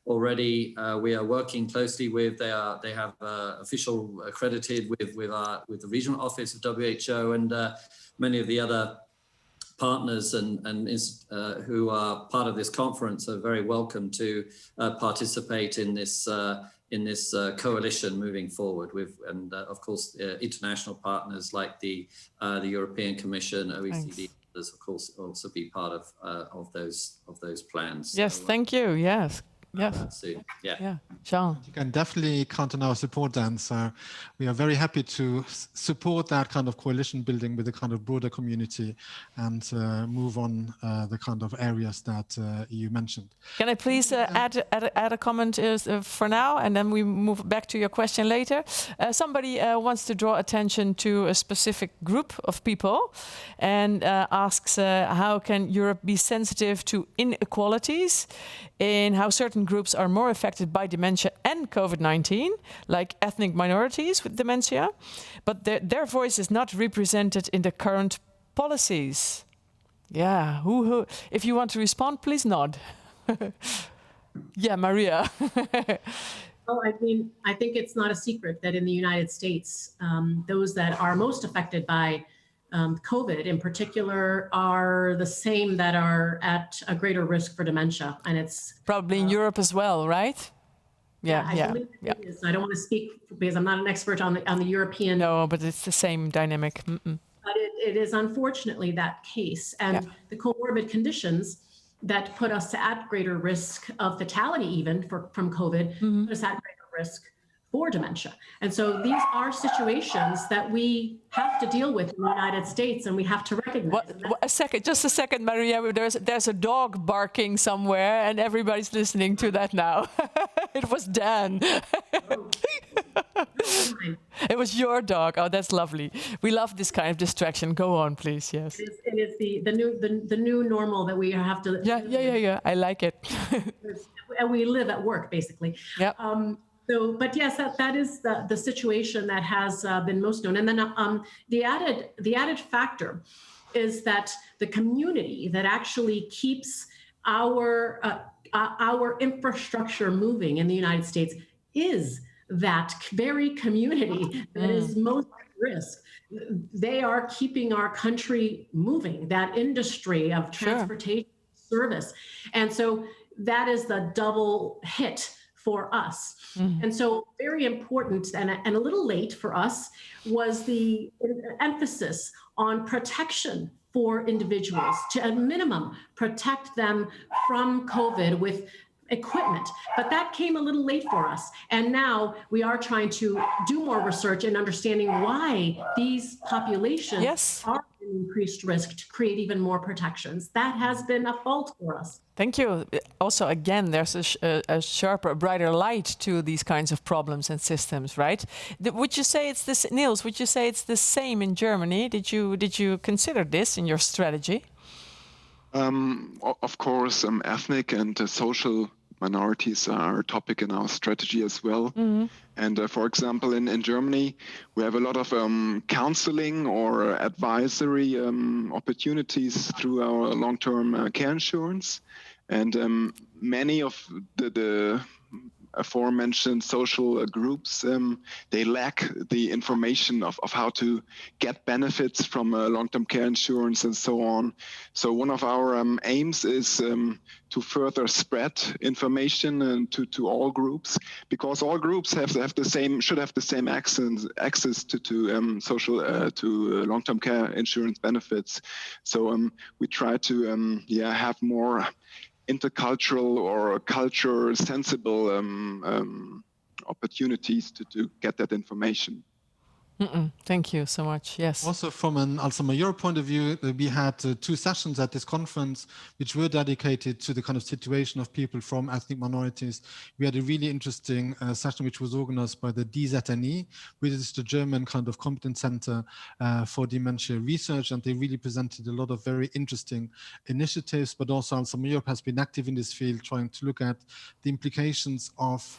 already we are working closely with. They have official accredited with the regional office of WHO, and many of the other partners and who are part of this conference are very welcome to participate in this coalition moving forward with, and of course international partners like the European Commission, OECD. Of course, also be part of those plans. Yes, so, thank you. Yes. Yes. Yeah. Jean. You can definitely count on our support, Dan. So we are very happy to support that kind of coalition building with the kind of broader community and move on the kind of areas that you mentioned. Can I please add a comment for now, and then we move back to your question later? Somebody wants to draw attention to a specific group of people and asks how can Europe be sensitive to inequalities in how certain groups are more affected by dementia and COVID-19, like ethnic minorities with dementia, but their voice is not represented in the current policies. Yeah, who? If you want to respond, please nod. Yeah, Maria. Well, I think it's not a secret that in the United States, those that are most affected by COVID in particular are the same that are at a greater risk for dementia. And it's probably in Europe as well, right? Yeah. I believe it is. I don't want to speak because I'm not an expert on the European. No, but it's the same dynamic. But it is unfortunately that case. And the comorbid conditions that put us at greater risk of fatality even from COVID, put us at greater risk for dementia. And so these are situations that we have to deal with in the United States, and we have to recognize. Just a second, Maria. There's a dog barking somewhere, and everybody's listening to that now. It was Dan. It was your dog. Oh, that's lovely. We love this kind of distraction. Go on, please. Yes. It is the new normal that we have to. Yeah. I like it. And we live at work, basically. Yeah. But yes, that is the situation that has been most known. And then the added factor is that the community that actually keeps our infrastructure moving in the United States is that very community that is most at risk. They are keeping our country moving, that industry of transportation service. And so that is the double hit for us. Mm-hmm. And so very important and a little late for us was the emphasis on protection for individuals, to a minimum protect them from COVID with equipment. But that came a little late for us. And now we are trying to do more research and understanding why these populations are at increased risk to create even more protections. That has been a fault for us. Thank you. Also, again, there's a sharper, brighter light to these kinds of problems and systems, right? Would you say it's this, Nils? Would you say it's the same in Germany? Did you consider this in your strategy? Of course, ethnic and social minorities are a topic in our strategy as well. Mm-hmm. And for example, in Germany, we have a lot of counseling or advisory opportunities through our long-term care insurance. And many of the aforementioned social groups, they lack the information of how to get benefits from long-term care insurance and so on. So one of our aims is to further spread information to all groups, because all groups should have the same access to social to long-term care insurance benefits. So we try to have more intercultural or culture sensible opportunities to get that information. Thank you so much. Yes. Also, from an Alzheimer Europe point of view, we had 2 sessions at this conference, which were dedicated to the kind of situation of people from ethnic minorities. We had a really interesting session, which was organized by the DZNE, which is the German kind of competence center for dementia research. And they really presented a lot of very interesting initiatives, but also Alzheimer Europe has been active in this field, trying to look at the implications of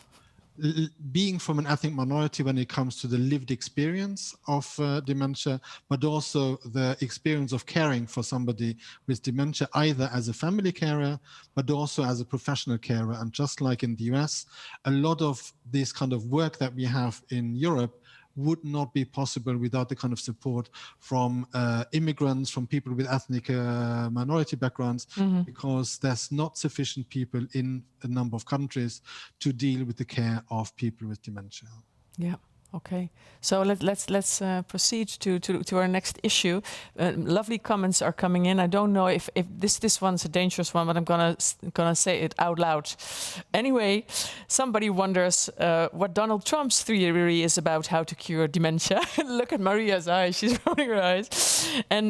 being from an ethnic minority when it comes to the lived experience of dementia, but also the experience of caring for somebody with dementia, either as a family carer, but also as a professional carer. And just like in the US, a lot of this kind of work that we have in Europe would not be possible without the kind of support from immigrants, from people with ethnic minority backgrounds, because there's not sufficient people in a number of countries to deal with the care of people with dementia. Yeah. Okay, so let's proceed to our next issue. Lovely comments are coming in. I don't know if this one's a dangerous one, but I'm gonna say it out loud. Anyway, somebody wonders what Donald Trump's theory is about how to cure dementia. Look at Maria's eyes; she's rolling her eyes. And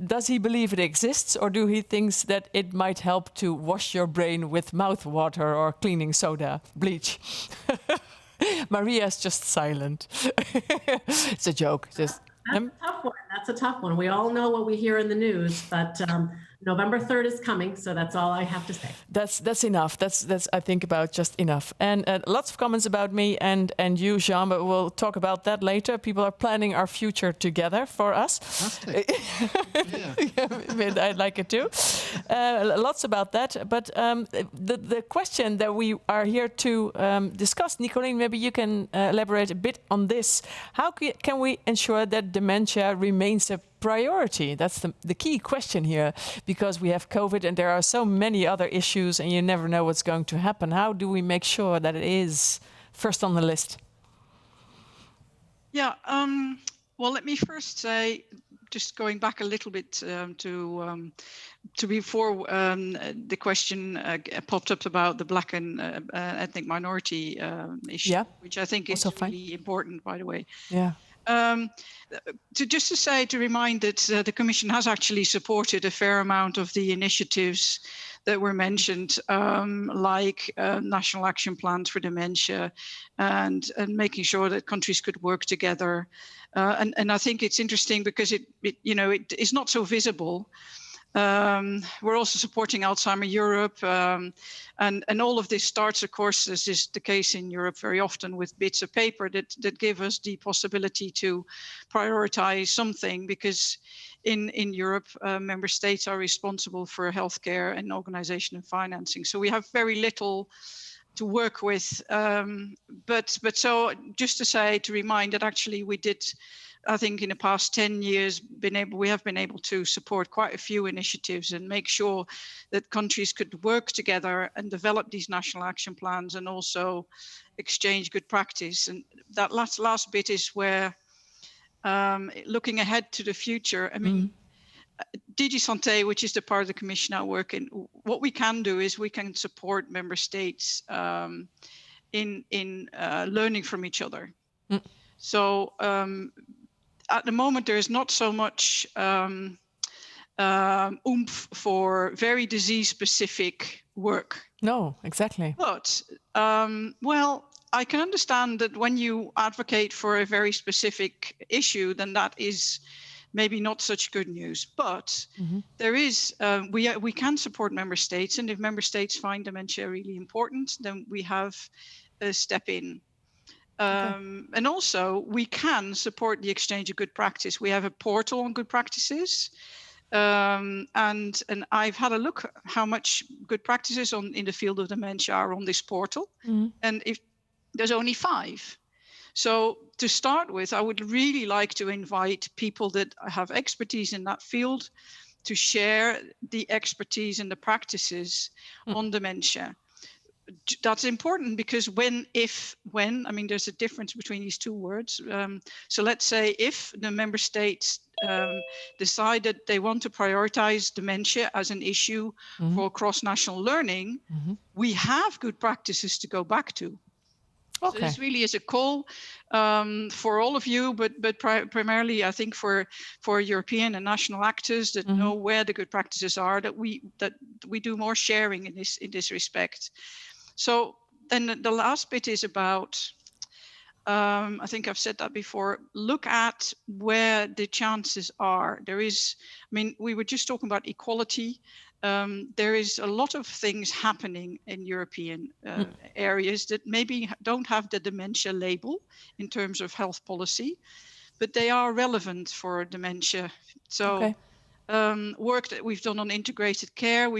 does he believe it exists, or do he thinks that it might help to wash your brain with mouth water or cleaning soda, bleach? Maria's just silent. It's a joke. That's a tough one. That's a tough one. We all know what we hear in the news, but November 3rd is coming, so that's all I have to say. That's enough. That's I think about just enough. And lots of comments about me and you, Jean, but we'll talk about that later. People are planning our future together for us. Yeah. I'd like it too. Lots about that. But the question that we are here to discuss, Nicoline, maybe you can elaborate a bit on this. How can we ensure that dementia remains a priority? That's the key question here, because we have COVID and there are so many other issues and you never know what's going to happen. How do we make sure that it is first on the list? Yeah, well, let me first say just going back a little bit to before the question popped up about the Black and ethnic minority issue, which I think is really important, by the way. Yeah. To remind that the Commission has actually supported a fair amount of the initiatives that were mentioned, like national action plans for dementia, and making sure that countries could work together. And I think it's interesting because it is not so visible. We're also supporting Alzheimer Europe, and all of this starts, of course, as is the case in Europe very often, with bits of paper that give us the possibility to prioritize something, because in Europe, member states are responsible for healthcare and organization and financing. So we have very little to work with. But so just to remind that actually we did, I think in the past 10 years, we have been able to support quite a few initiatives and make sure that countries could work together and develop these national action plans and also exchange good practice. And that last bit is where, looking ahead to the future, I mean, DG Santé, which is the part of the Commission I work in, what we can do is we can support member states in learning from each other. So at the moment, there is not so much oomph for very disease-specific work. No, exactly. But, well, I can understand that when you advocate for a very specific issue, then that is maybe not such good news. But there is, we can support member states, and if member states find dementia really important, then we have a step in. And also, we can support the exchange of good practice. We have a portal on good practices, and I've had a look how much good practices in the field of dementia are on this portal, and if there's only 5. So to start with, I would really like to invite people that have expertise in that field to share the expertise and the practices on dementia. That's important because when, I mean, there's a difference between these two words. So let's say if the member states decide that they want to prioritize dementia as an issue for cross-national learning, we have good practices to go back to. So this really is a call for all of you, but primarily, I think for European and national actors that know where the good practices are, that we do more sharing in this respect. So then the last bit is about, I think I've said that before, look at where the chances are. There is, I mean, we were just talking about equality. There is a lot of things happening in European areas that maybe don't have the dementia label in terms of health policy, but they are relevant for dementia. So work that we've done on integrated care.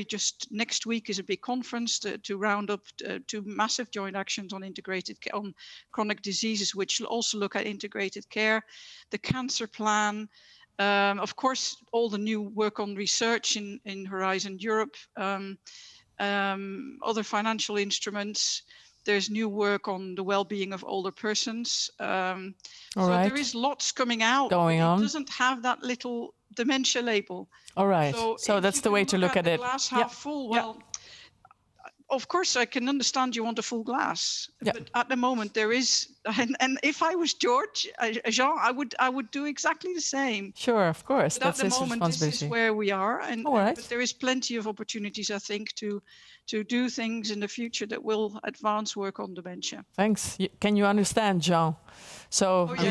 Next week is a big conference to round up 2 massive joint actions on integrated care, on chronic diseases, which will also look at integrated care, the cancer plan, of course, all the new work on research in Horizon Europe, other financial instruments. There's new work on the well-being of older persons. There is lots coming out. It doesn't have that little dementia label. All right. So that's the way to look at it. Glass half full. Well, of course, I can understand you want a full glass, but at the moment there is, and if I was Jean, I would do exactly the same. Sure, of course. But that's at the moment, this is where we are, but there is plenty of opportunities, I think, to do things in the future that will advance work on dementia. Thanks. Can you understand, Jean? So I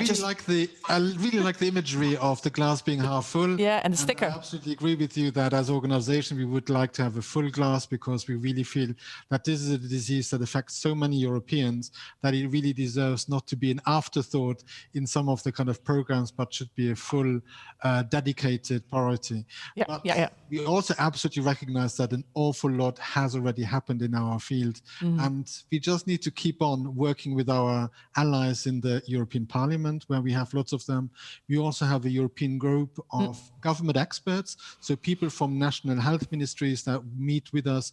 really like the imagery of the glass being half full. Yeah, and the sticker. I absolutely agree with you that as an organization, we would like to have a full glass because we really feel that this is a disease that affects so many Europeans that it really deserves not to be an afterthought in some of the kind of programs, but should be a full dedicated priority. We also absolutely recognize that an awful lot has already happened in our field, and we just need to keep on working with our allies in the European Parliament, where we have lots of them. We also have a European group of government experts, so people from national health ministries that meet with us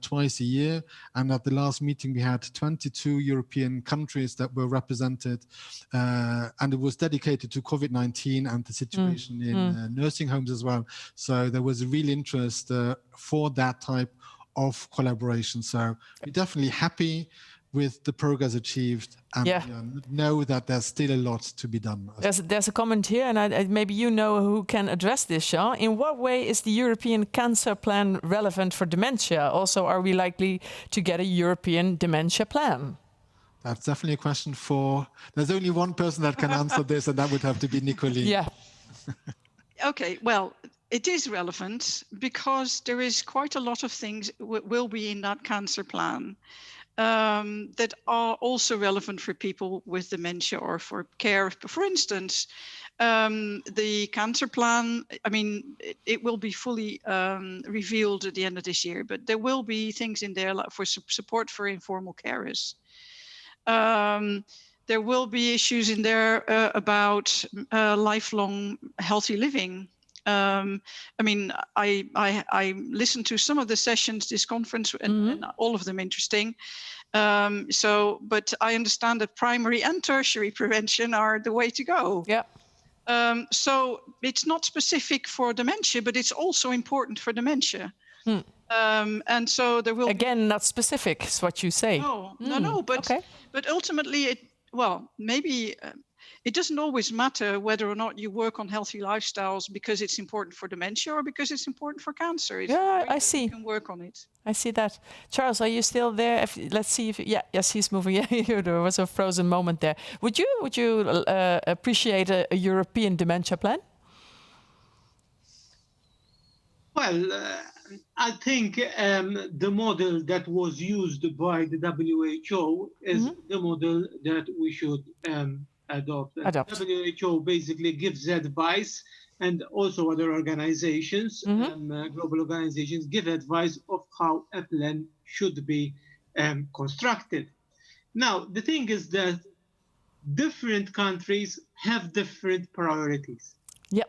twice a year. And at the last meeting, we had 22 European countries that were represented, and it was dedicated to COVID-19 and the situation in nursing homes as well. So there was a real interest for that type of collaboration. So we're definitely happy with the progress achieved, and know that there's still a lot to be done. There's a comment here, and maybe you know who can address this, Jean. In what way is the European Cancer Plan relevant for dementia? Also, are we likely to get a European dementia plan? That's definitely a question for... There's only one person that can answer this, and that would have to be Nicoline. Yeah. Okay, well, it is relevant because there is quite a lot of things will be in that cancer plan. That are also relevant for people with dementia or for care. For instance, the cancer plan, I mean, it will be fully revealed at the end of this year, but there will be things in there for support for informal carers. There will be issues in there about lifelong healthy living. I mean, I listened to some of the sessions, this conference, and all of them interesting. But I understand that primary and tertiary prevention are the way to go. Yeah. So it's not specific for dementia, but it's also important for dementia. And so there will not specific is what you say. No. But ultimately, maybe. It doesn't always matter whether or not you work on healthy lifestyles because it's important for dementia or because it's important for cancer. I see. You can work on it. I see that. Charles, are you still there? Let's see if yes, he's moving. Yeah, there was a frozen moment there. Would you appreciate a European dementia plan? Well, I think the model that was used by the WHO is the model that we should adopt. WHO basically gives advice, and also other organizations, global organizations, give advice of how a plan should be constructed. Now, the thing is that different countries have different priorities. Yeah.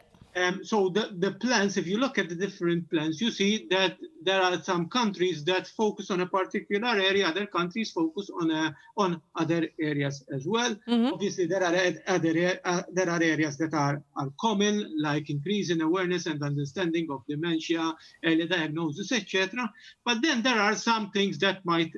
So the plans, if you look at the different plans, you see that there are some countries that focus on a particular area, other countries focus on other areas as well. Obviously, there are areas that are common, like increasing awareness and understanding of dementia, early diagnosis, etc. But then there are some things that might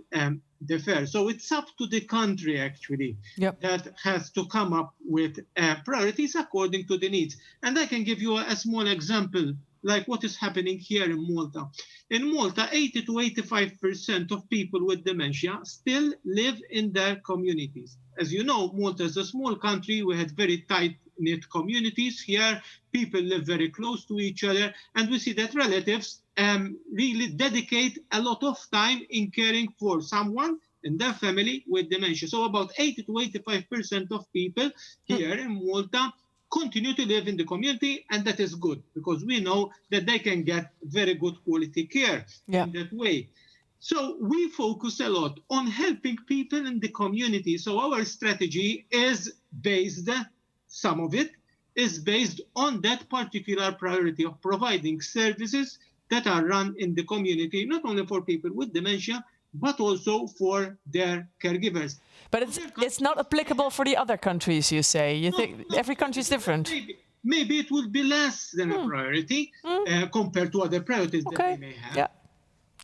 differ. So it's up to the country, actually, that has to come up with priorities according to the needs. And I can give you a small example, like what is happening here in Malta. In Malta, 80 to 85% of people with dementia still live in their communities. As you know, Malta is a small country. We had very tight-knit communities here. People live very close to each other. And we see that relatives really dedicate a lot of time in caring for someone in their family with dementia. So about 80 to 85% of people here in Malta continue to live in the community, and that is good because we know that they can get very good quality care in that way. So we focus a lot on helping people in the community. So our strategy is based, some of it is based on that particular priority of providing services that are run in the community, not only for people with dementia, but also for their caregivers. But it's not applicable for the other countries, you say? You think every country is different? Maybe it will be less than a priority compared to other priorities that they may have. Yeah,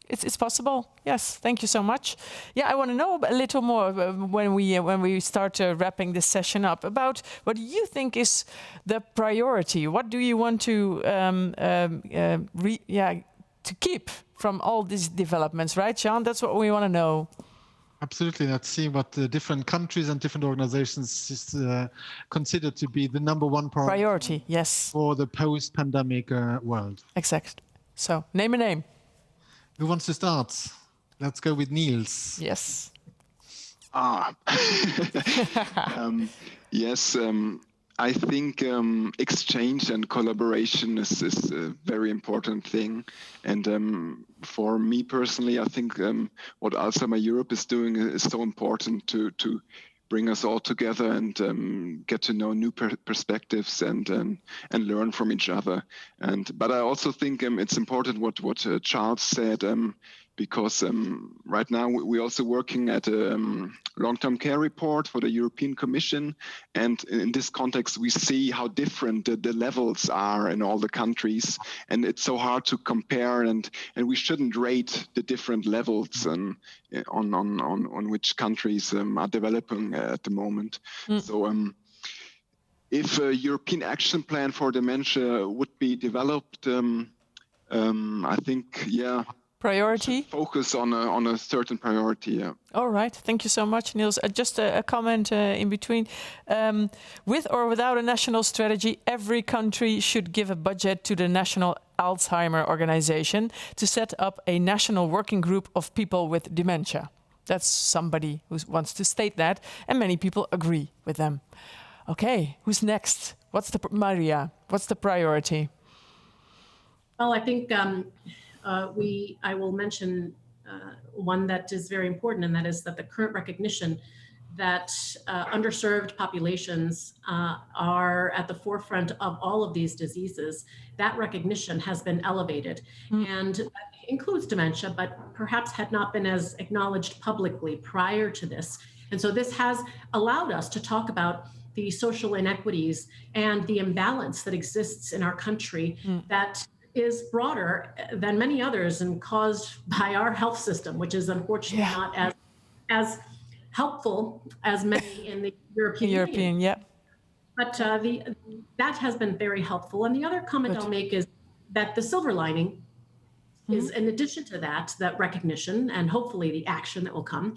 it's possible. Yes, thank you so much. Yeah, I want to know a little more when we start wrapping this session up about what you think is the priority. What do you want to to keep from all these developments, right, Jean? That's what we want to know. Absolutely. Let's see what the different countries and different organizations consider to be the number one priority. Yes, for the post-pandemic world. Exactly. So, name a name. Who wants to start? Let's go with Nils. Yes. Yes. I think exchange and collaboration is a very important thing. And for me personally, I think what Alzheimer Europe is doing is so important to bring us all together and get to know new perspectives and learn from each other. But I also think it's important what Charles said. because right now we're also working at a long-term care report for the European Commission. And in this context, we see how different the levels are in all the countries. And it's so hard to compare, and we shouldn't rate the different levels on which countries are developing at the moment. So if a European action plan for dementia would be developed, I think, priority? Focus on a certain priority, yeah. All right, thank you so much, Nils. Just a comment in between. With or without a national strategy, every country should give a budget to the National Alzheimer Organization to set up a national working group of people with dementia. That's somebody who wants to state that, and many people agree with them. Okay, who's next? Maria, what's the priority? Well, I think I will mention one that is very important, and that is that the current recognition that underserved populations are at the forefront of all of these diseases, that recognition has been elevated. And that includes dementia, but perhaps had not been as acknowledged publicly prior to this. And so this has allowed us to talk about the social inequities and the imbalance that exists in our country that is broader than many others and caused by our health system, which is unfortunately not as helpful as many in the European Union. Yeah. But that has been very helpful. And the other comment I'll make is that the silver lining is, in addition to that recognition and hopefully the action that will come,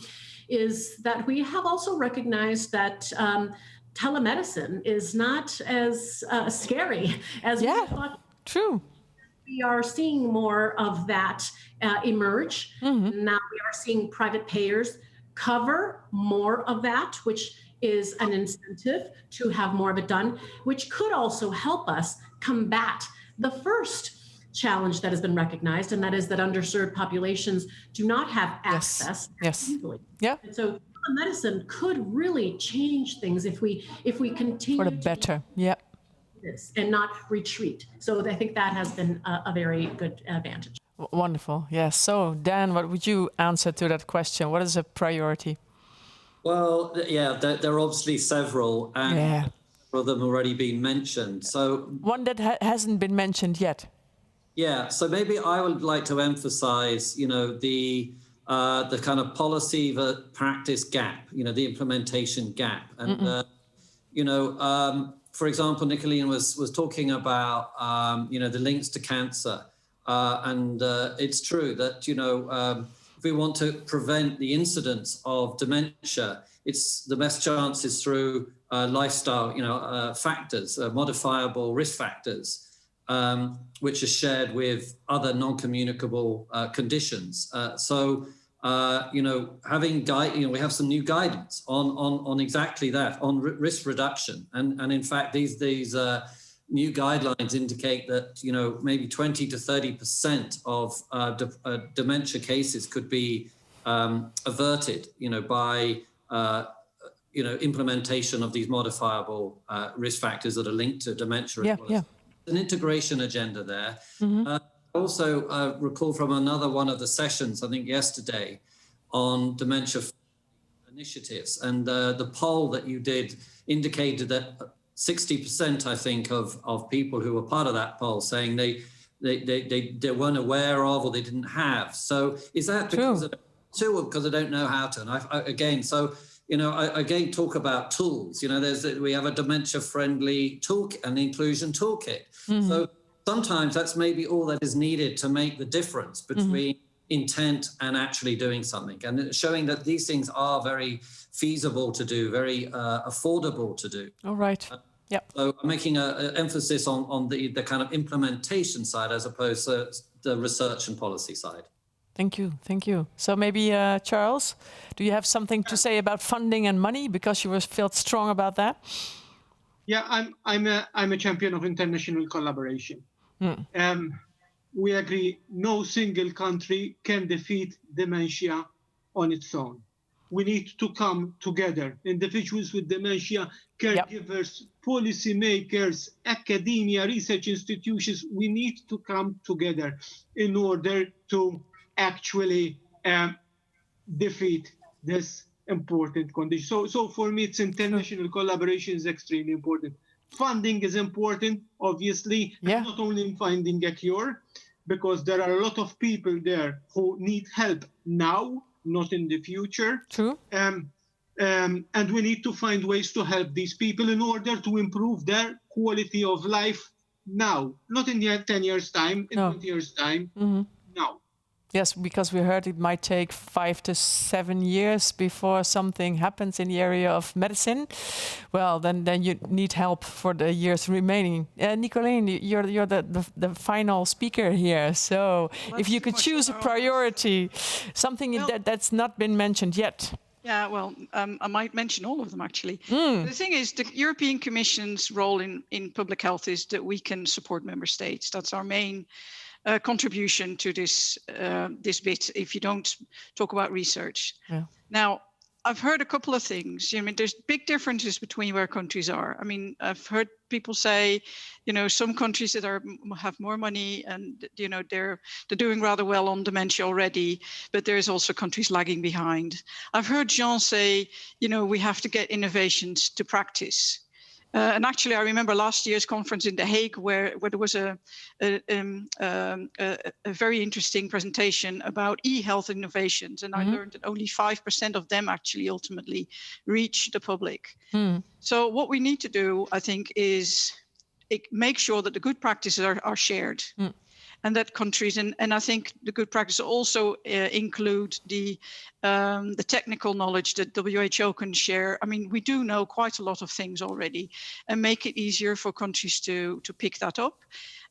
is that we have also recognized that telemedicine is not as scary as we thought. True. We are seeing more of that emerge. Now we are seeing private payers cover more of that, which is an incentive to have more of it done, which could also help us combat the first challenge that has been recognized, and that is that underserved populations do not have access easily. Yeah. And so telemedicine could really change things if we continue for the better. This and not retreat. So I think that has been a very good advantage. Wonderful. Yes. So Dan, what would you answer to that question? What is a priority? Well, there are obviously several, and several of them already been mentioned. So one that hasn't been mentioned yet. Yeah. So maybe I would like to emphasize, the kind of policy practice gap, the implementation gap, and for example, Nicoline was talking about, the links to cancer. And it's true that, if we want to prevent the incidence of dementia, it's the best chance is through lifestyle, factors, modifiable risk factors, which are shared with other non-communicable conditions. Having we have some new guidance on exactly that, on risk reduction, and in fact these new guidelines indicate that maybe 20 to 30% of dementia cases could be averted, by implementation of these modifiable risk factors that are linked to dementia. An integration agenda there. Also recall from another one of the sessions, I think yesterday, on dementia initiatives, and the poll that you did indicated that 60%, I think, of people who were part of that poll saying they weren't aware of or they didn't have. So is that because because they don't know how to? And I talk about tools. We have a dementia-friendly an inclusion toolkit. So sometimes that's maybe all that is needed to make the difference between intent and actually doing something, and showing that these things are very feasible to do, very affordable to do. All right. So I'm making an emphasis on the kind of implementation side as opposed to the research and policy side. Thank you. So maybe Charles, do you have something to say about funding and money, because you felt strong about that? Yeah, I'm a champion of international collaboration. We agree no single country can defeat dementia on its own. We need to come together, individuals with dementia, caregivers, policymakers, academia, research institutions. We need to come together in order to actually defeat this important condition. So for me, it's international collaboration is extremely important. Funding is important, obviously, and not only in finding a cure, because there are a lot of people there who need help now, not in the future. True. And we need to find ways to help these people in order to improve their quality of life now, not in 10 years' time, in 20 years' time, now. Yes, because we heard it might take 5 to 7 years before something happens in the area of medicine. Well, then you need help for the years remaining. Nicoline, you're the final speaker here. So if you could choose a priority, something that's not been mentioned yet. Yeah, well, I might mention all of them, actually. The thing is, the European Commission's role in public health is that we can support member states. That's our main contribution to this bit, if you don't talk about research. Yeah. Now, I've heard a couple of things. I mean, there's big differences between where countries are. I mean, I've heard people say, some countries that have more money and, they're doing rather well on dementia already, but there's also countries lagging behind. I've heard Jean say, we have to get innovations to practice. And actually, I remember last year's conference in The Hague, where there was a very interesting presentation about e-health innovations, and I learned that only 5% of them actually ultimately reach the public. So what we need to do, I think, is make sure that the good practices are shared. And that countries, and I think the good practice also include the technical knowledge that WHO can share. I mean, we do know quite a lot of things already, and make it easier for countries to pick that up.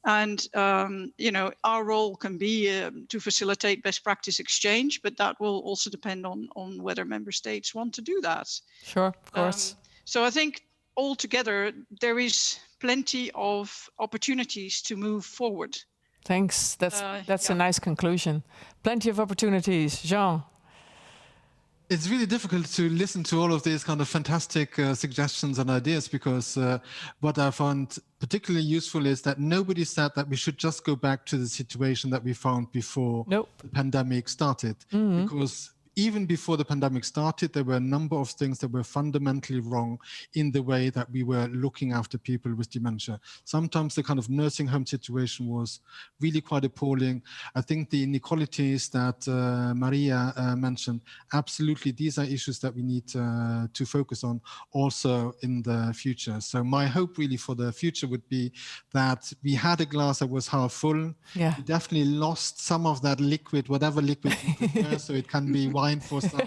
And our role can be to facilitate best practice exchange, but that will also depend on whether member states want to do that. Sure, of course. So I think altogether there is plenty of opportunities to move forward. Thanks. That's a nice conclusion. Plenty of opportunities. Jean? It's really difficult to listen to all of these kind of fantastic suggestions and ideas, because what I found particularly useful is that nobody said that we should just go back to the situation that we found before the pandemic started. Because even before the pandemic started, there were a number of things that were fundamentally wrong in the way that we were looking after people with dementia. Sometimes the kind of nursing home situation was really quite appalling. I think the inequalities that Maria mentioned, absolutely, these are issues that we need to focus on also in the future. So my hope really for the future would be that we had a glass that was half full. Yeah. We definitely lost some of that liquid, whatever liquid we prefer, so it can be wine for some,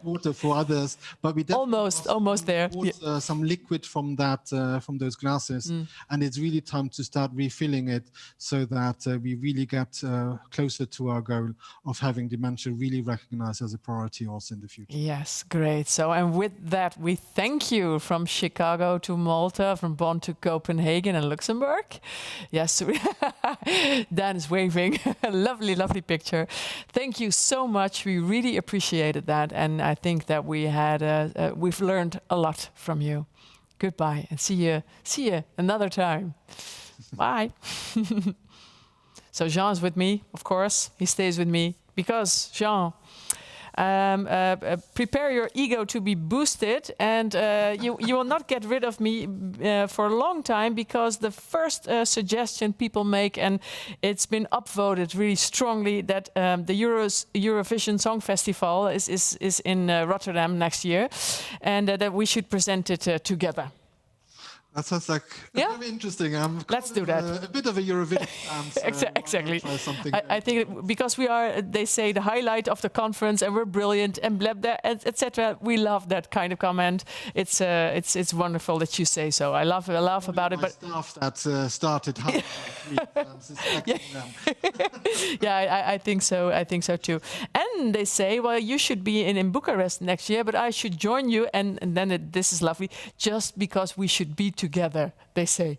water for others, but we almost there. Water, some liquid from that from those glasses, and it's really time to start refilling it so that we really get closer to our goal of having dementia really recognized as a priority also in the future. Yes, great. So, and with that, we thank you from Chicago to Malta, from Bonn to Copenhagen and Luxembourg. Yes, Dan is waving. Lovely, lovely picture. Thank you so much. We really appreciated that, and I think that we've learned a lot from you. Goodbye, and see you another time. Bye. So Jean's with me, of course. He stays with me because Jean. Prepare your ego to be boosted, and you will not get rid of me for a long time, because the first suggestion people make, and it's been upvoted really strongly, that the Eurovision Song Festival is in Rotterdam next year, and that we should present it together. That sounds like very interesting. Let's do that. A bit of a Eurovision dance. Exactly. I think because we are, they say, the highlight of the conference, and we're brilliant, and blah blah, etc. We love that kind of comment. It's wonderful that you say so. I laugh about it. But staff that started. I think so. I think so too. And they say, well, you should be in Bucharest next year, but I should join you. And then this is lovely, just because we should be together, they say.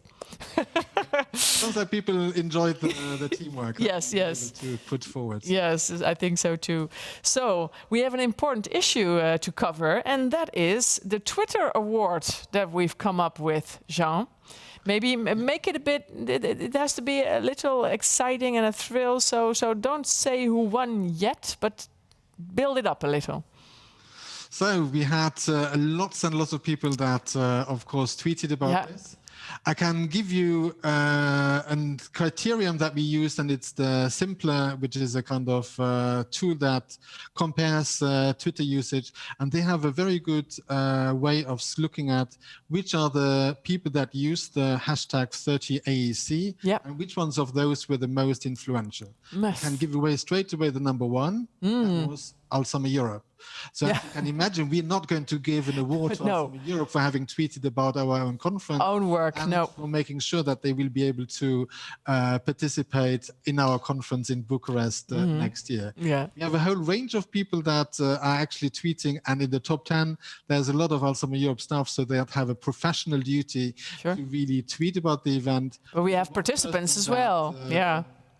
Sounds like people enjoyed the teamwork. Yes, yes. To put forward. Yes, I think so too. So we have an important issue to cover, and that is the Twitter award that we've come up with, Jean. Maybe make it a bit, it has to be a little exciting and a thrill, so don't say who won yet, but build it up a little. So we had lots and lots of people that, of course, tweeted about this. I can give you a criterion that we used, and it's the Simpler, which is a kind of tool that compares Twitter usage. And they have a very good way of looking at which are the people that use the hashtag 30AEC and which ones of those were the most influential. I can give away straight away the number one, that was Alzheimer Europe. So as you can imagine, we're not going to give an award to Alzheimer Europe for having tweeted about our own conference. Own work, and for making sure that they will be able to participate in our conference in Bucharest next year. Yeah. We have a whole range of people that are actually tweeting, and in the top 10, there's a lot of Alzheimer Europe staff, so they have a professional duty to really tweet about the event. But we have participants as well.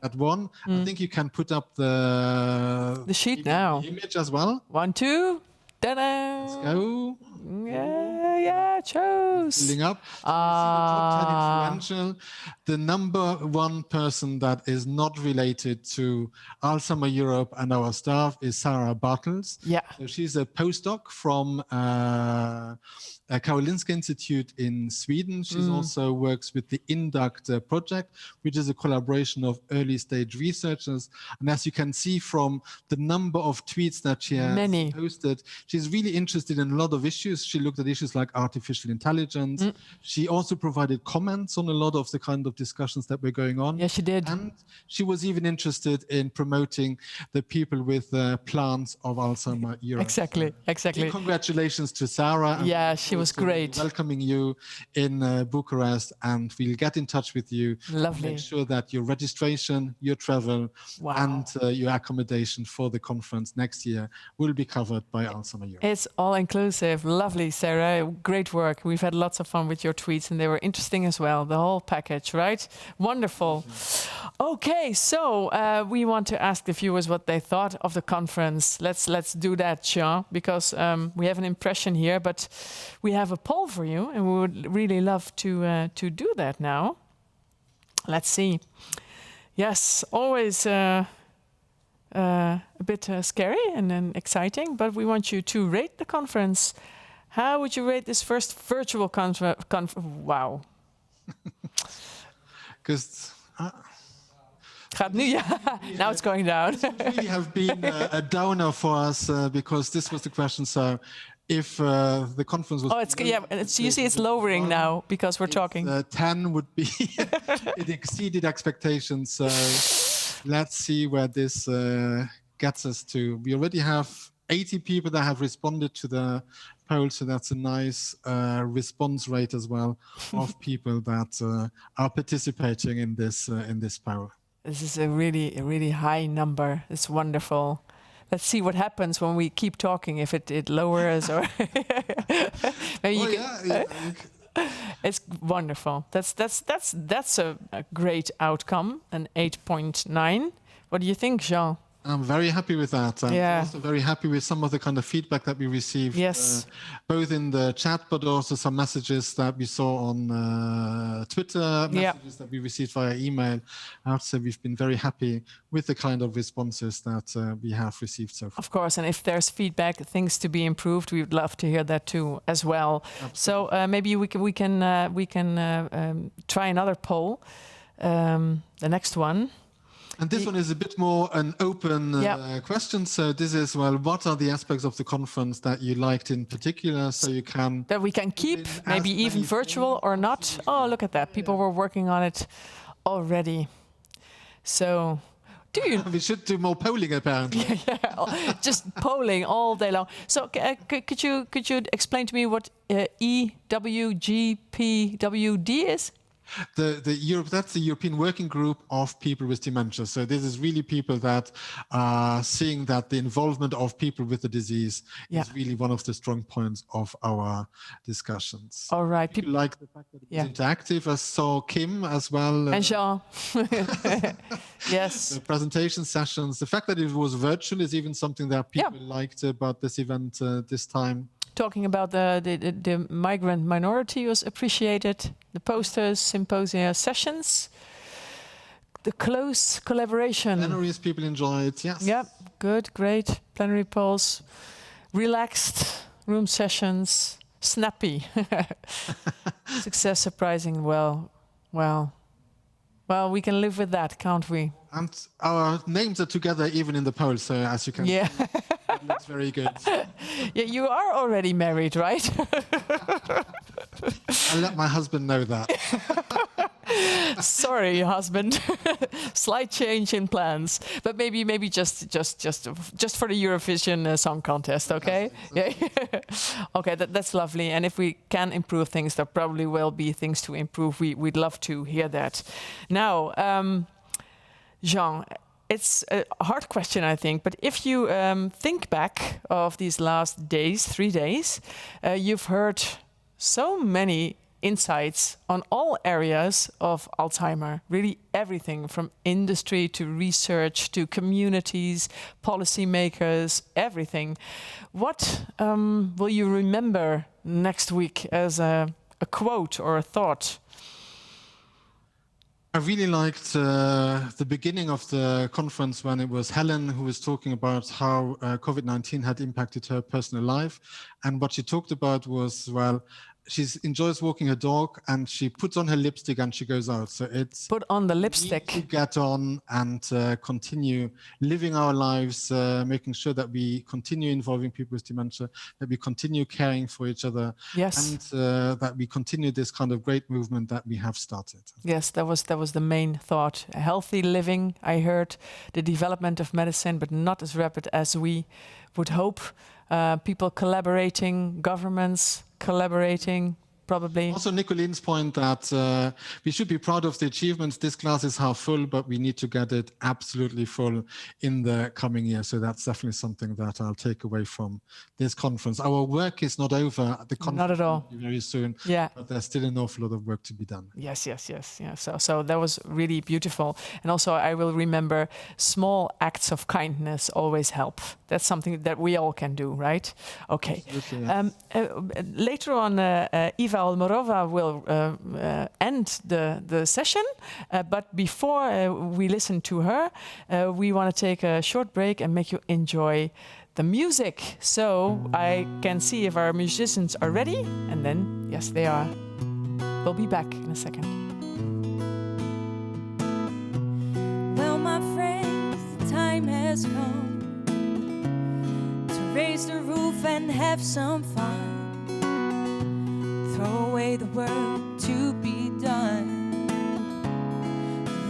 At one, I think you can put up the sheet now. Image as well. 1, 2, ta-da! Let's go. Yeah, chose. Filling up. So you see the top 10 influential. The number one person that is not related to Alzheimer Europe and our staff is Sarah Bartels. Yeah. So she's a postdoc from Karolinska Institute in Sweden. She also works with the Induct project, which is a collaboration of early stage researchers. And as you can see from the number of tweets that she has posted, she's really interested in a lot of issues. She looked at issues like artificial intelligence. She also provided comments on a lot of the kind of discussions that were going on. Yes, she did. And she was even interested in promoting the people with plans of Alzheimer Europe. Exactly. Congratulations to Sarah. Yeah, she was great. Welcoming you in Bucharest, and we'll get in touch with you. Lovely. Make sure that your registration, your travel, and your accommodation for the conference next year will be covered by Alzheimer Europe. It's all inclusive. Lovely, Sarah. Great work. We've had lots of fun with your tweets, and they were interesting as well. The whole package, right? Wonderful. Okay, so we want to ask the viewers what they thought of the conference. Let's do that, Jean, because we have an impression here, but we have a poll for you, and we would really love to do that now. Let's see. Yes, always a bit scary and then exciting, but we want you to rate the conference. How would you rate this first virtual conference? Wow. Because now it's going down. This would really have been a downer for us because this was the question. So if the conference was... you see it's lowering now because we're talking. 10 would be... it exceeded expectations. So let's see where this gets us to. We already have 80 people that have responded to the poll, so that's a nice response rate as well of people that are participating in this poll. This is a really high number. It's wonderful. Let's see what happens when we keep talking. If it lowers or maybe it's wonderful. That's a great outcome. An 8.9. What do you think, Jean? I'm very happy with that. I'm also very happy with some of the kind of feedback that we received, both in the chat, but also some messages that we saw on Twitter, messages that we received via email. I have to say we've been very happy with the kind of responses that we have received so far. Of course, and if there's feedback, things to be improved, we would love to hear that too as well. Absolutely. So maybe we can try another poll, the next one. And this one is a bit more an open question. So this is, what are the aspects of the conference that you liked in particular? So you can... That we can keep, maybe even virtual or not. Oh, look at that. People were working on it already. So... We should do more polling, apparently. Just polling all day long. So could you explain to me what EWGPWD is? The Europe, that's the European Working Group of People with Dementia. So this is really people that are seeing that the involvement of people with the disease is really one of the strong points of our discussions. All right. People like the fact that it was interactive. I saw Kim as well. And Jean. Yes. The presentation sessions. The fact that it was virtual is even something that people liked about this event this time. Talking about the migrant minority was appreciated. The posters, symposia, sessions, the close collaboration. Plenaries people enjoyed, yes. Yep, good, great. Plenary polls, relaxed room sessions, snappy. Success surprising well. Well, we can live with that, can't we? And our names are together even in the poll, so as you can see, that looks very good. Yeah, you are already married, right? I'll let my husband know that. Sorry, husband. Slight change in plans, but maybe just for the Eurovision Song Contest, okay? Yeah. Okay, that's lovely. And if we can improve things, there probably will be things to improve. We'd love to hear that. Now, Jean, it's a hard question, I think, but if you think back of these last days, 3 days, you've heard so many insights on all areas of Alzheimer, really everything from industry to research to communities, policymakers, everything. What will you remember next week as a quote or a thought? I really liked the beginning of the conference when it was Helen who was talking about how COVID-19 had impacted her personal life. And what she talked about was, well, she enjoys walking her dog and she puts on her lipstick and she goes out. So it's put on the lipstick. To get on and continue living our lives, making sure that we continue involving people with dementia, that we continue caring for each other, and that we continue this kind of great movement that we have started. Yes, that was the main thought. Healthy living, I heard, the development of medicine, but not as rapid as we would hope. People collaborating, governments collaborating, probably. Also Nicoline's point that we should be proud of the achievements. This class is half full, but we need to get it absolutely full in the coming year. So that's definitely something that I'll take away from this conference. Our work is not over. The conference not at all. will be very soon, but there's still an awful lot of work to be done. Yes. Yeah. So that was really beautiful. And also I will remember small acts of kindness always help. That's something that we all can do, right? Okay. Yes. Later on, Eva Holmerova will end the session, but before we listen to her, we want to take a short break and make you enjoy the music. So I can see if our musicians are ready, and then, yes, they are. We'll be back in a second. Well, my friends, the time has come to raise the roof and have some fun. Throw away the work to be done.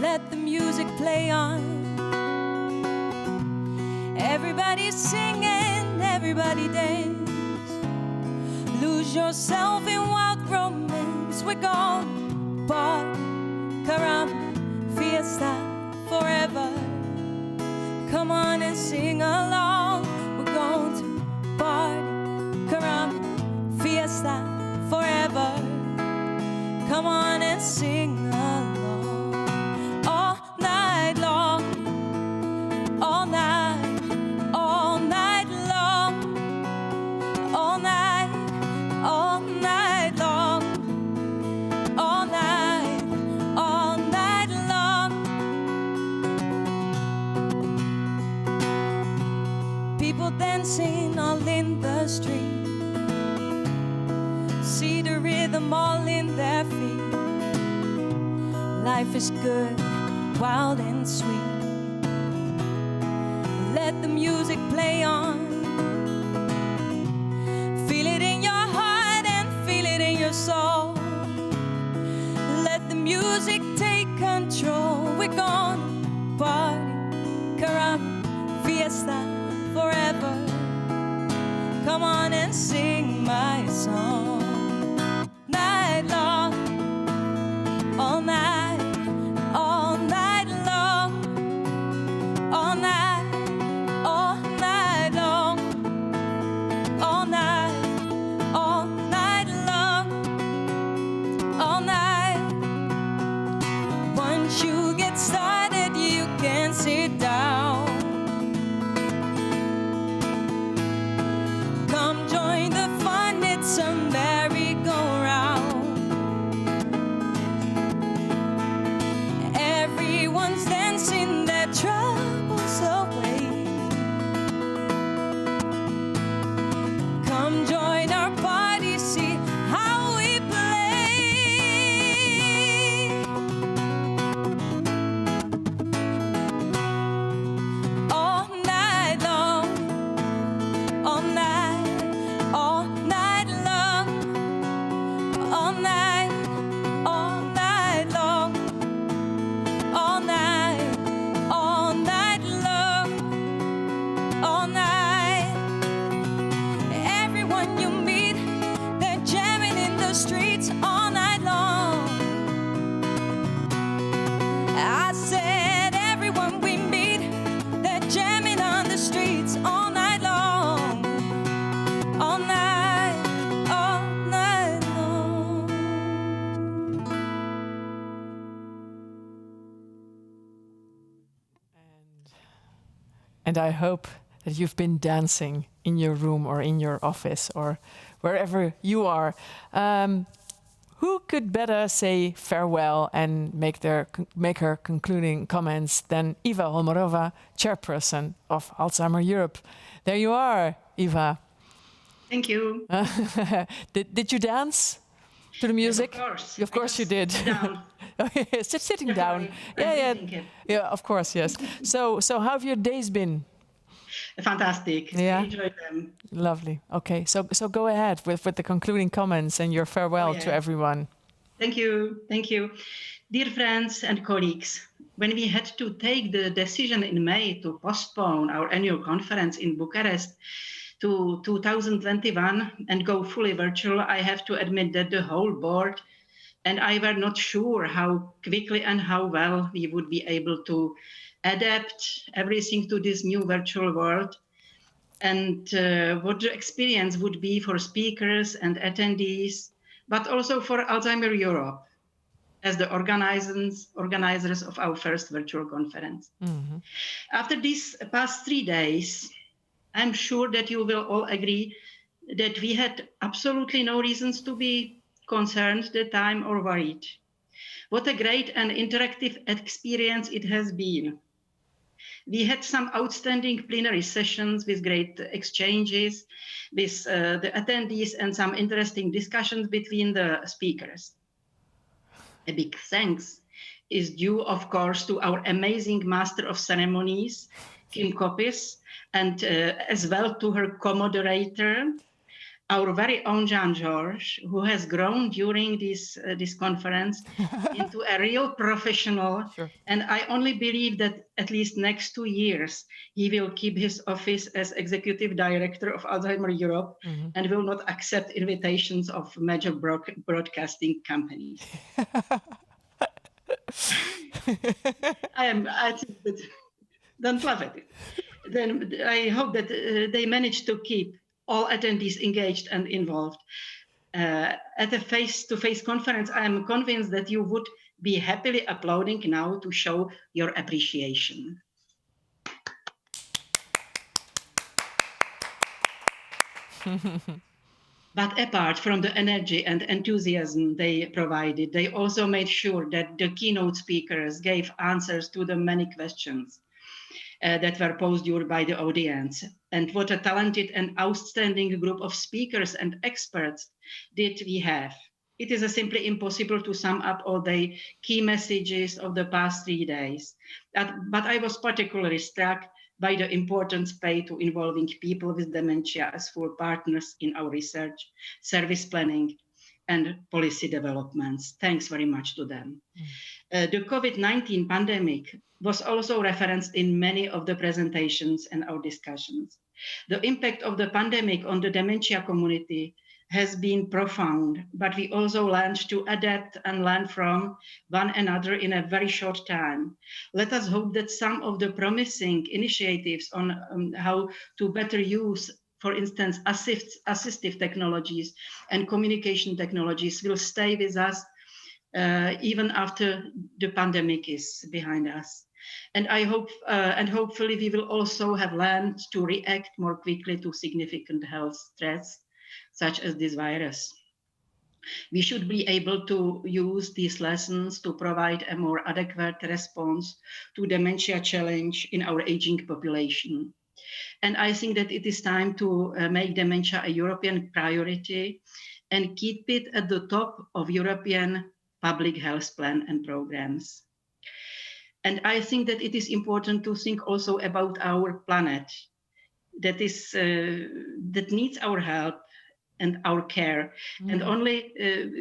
Let the music play on. Everybody singing, everybody dance. Lose yourself in wild romance. We're gonna party, caramba, fiesta forever. Come on and sing along. We're going to party, caramba, fiesta forever. Come on and sing along. All night long, all night, all night long, all night, all night long, all night long. People dancing all in the street. See the rhythm all in their feet. Life is good, wild and sweet. Let the music play on. Feel it in your heart and feel it in your soul. Let the music take control. We're gonna party, caramba, fiesta forever. Come on and sing my song. Night long, all And I hope that you've been dancing in your room or in your office or wherever you are. Who could better say farewell and make her concluding comments than Eva Holmerova, Chairperson of Alzheimer Europe? There you are, Eva. Thank you. Did you dance to the music? Yes, of course. Of course you did. Down. Sitting down. Yeah, of course, yes. So how have your days been? Fantastic. Yeah. I enjoyed them. Lovely. Okay, so go ahead with the concluding comments and your farewell to everyone. Thank you. Thank you. Dear friends and colleagues, when we had to take the decision in May to postpone our annual conference in Bucharest to 2021 and go fully virtual, I have to admit that the whole board and I were not sure how quickly and how well we would be able to adapt everything to this new virtual world, and what the experience would be for speakers and attendees, but also for Alzheimer Europe as the organizers of our first virtual conference. Mm-hmm. After these past 3 days, I'm sure that you will all agree that we had absolutely no reasons to be concerned that time or worried. What a great and interactive experience it has been. We had some outstanding plenary sessions with great exchanges with the attendees and some interesting discussions between the speakers. A big thanks is due, of course, to our amazing Master of Ceremonies, Kim Kopis, and as well to her co-moderator, our very own Jean-Georges, who has grown during this conference into a real professional. Sure. And I only believe that at least next 2 years, he will keep his office as Executive Director of Alzheimer Europe and will not accept invitations of major broadcasting companies. Don't laugh at it. Then I hope that they manage to keep all attendees engaged and involved. At a face-to-face conference, I am convinced that you would be happily applauding now to show your appreciation. But apart from the energy and enthusiasm they provided, they also made sure that the keynote speakers gave answers to the many questions that were posed by the audience. And what a talented and outstanding group of speakers and experts did we have. It is simply impossible to sum up all the key messages of the past 3 days. But I was particularly struck by the importance paid to involving people with dementia as full partners in our research, service planning, and policy developments. Thanks very much to them. The COVID-19 pandemic was also referenced in many of the presentations and our discussions. The impact of the pandemic on the dementia community has been profound, but we also learned to adapt and learn from one another in a very short time. Let us hope that some of the promising initiatives on how to better use, for instance, assistive technologies and communication technologies will stay with us even after the pandemic is behind us. And I hope, and hopefully we will also have learned to react more quickly to significant health threats, such as this virus. We should be able to use these lessons to provide a more adequate response to dementia challenge in our aging population. And I think that it is time to make dementia a European priority and keep it at the top of European public health plan and programs. And I think that it is important to think also about our planet that needs our help and our care. And only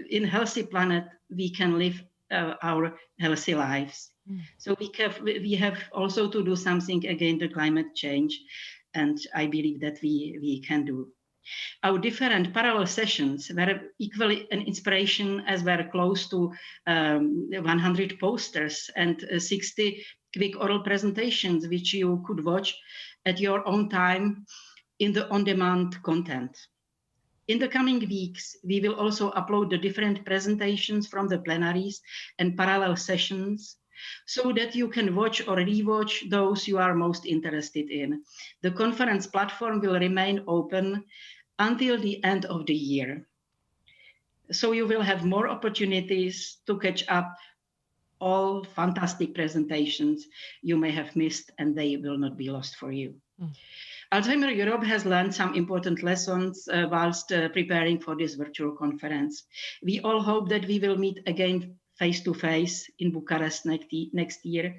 in a healthy planet we can live our healthy lives. So we have also to do something against the climate change, and I believe that we can do. Our different parallel sessions were equally an inspiration, as were close to 100 posters and 60 quick oral presentations, which you could watch at your own time in the on-demand content. In the coming weeks, we will also upload the different presentations from the plenaries and parallel sessions so that you can watch or rewatch those you are most interested in. The conference platform will remain open until the end of the year. So you will have more opportunities to catch up all fantastic presentations you may have missed, and they will not be lost for you. Alzheimer Europe has learned some important lessons whilst preparing for this virtual conference. We all hope that we will meet again face-to-face in Bucharest next year,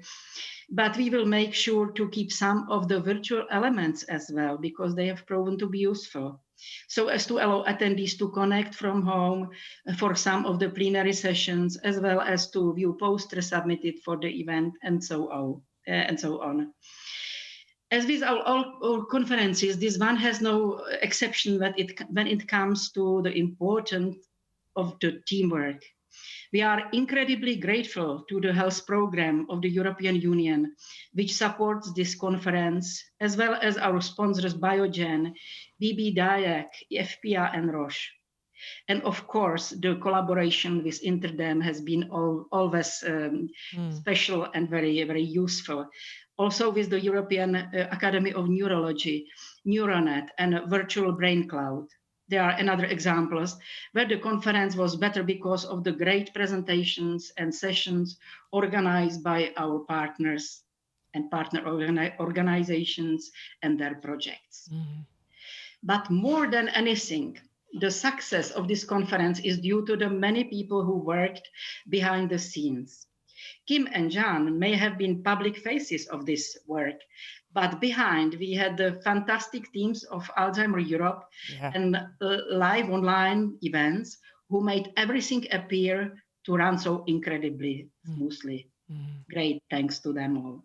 but we will make sure to keep some of the virtual elements as well, because they have proven to be useful, so as to allow attendees to connect from home for some of the plenary sessions, as well as to view posters submitted for the event, and so on. As with all conferences, this one has no exception when it comes to the importance of the teamwork. We are incredibly grateful to the health program of the European Union, which supports this conference, as well as our sponsors Biogen, BB Dayak, FPA, and Roche. And of course, the collaboration with Interdem has been always special and very, very useful. Also with the European Academy of Neurology, Neuronet, and Virtual Brain Cloud. There are another examples where the conference was better because of the great presentations and sessions organized by our partners and partner organizations and their projects. But more than anything, the success of this conference is due to the many people who worked behind the scenes. Kim and Jan may have been public faces of this work, but behind we had the fantastic teams of Alzheimer Europe and live online events who made everything appear to run so incredibly smoothly. Great thanks to them all.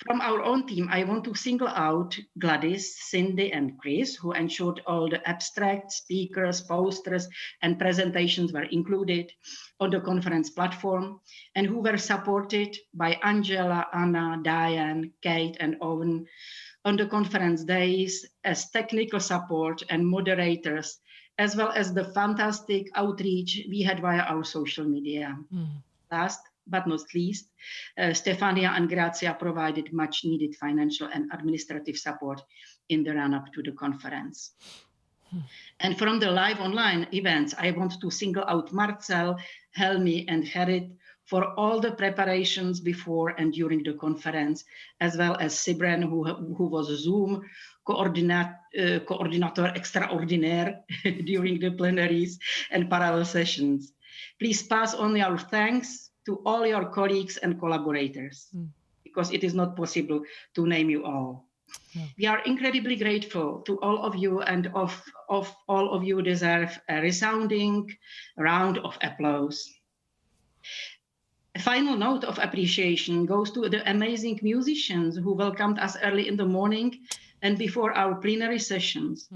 From our own team, I want to single out Gladys, Cindy, and Chris, who ensured all the abstracts, speakers, posters, and presentations were included on the conference platform, and who were supported by Angela, Anna, Diane, Kate, and Owen on the conference days as technical support and moderators, as well as the fantastic outreach we had via our social media. Last but not least, Stefania and Grazia provided much needed financial and administrative support in the run-up to the conference. And from the live online events, I want to single out Marcel, Helmi, and Gerrit for all the preparations before and during the conference, as well as Sibren, who was a Zoom coordinator extraordinaire during the plenaries and parallel sessions. Please pass on our thanks to all your colleagues and collaborators, because it is not possible to name you all. We are incredibly grateful to all of you, and of all of you deserve a resounding round of applause. A final note of appreciation goes to the amazing musicians who welcomed us early in the morning and before our plenary sessions.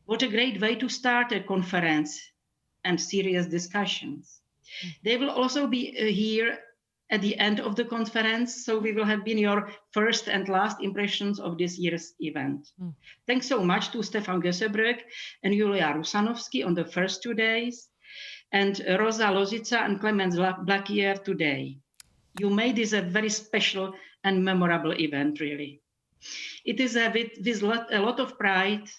What a great way to start a conference and serious discussions. They will also be here at the end of the conference, so we will have been your first and last impressions of this year's event. Thanks so much to Stefan Gösebröck and Julia Rusanovsky on the first 2 days, and Rosa Lozica and Clemens Blaquier today. You made this a very special and memorable event, really. It is with a lot of pride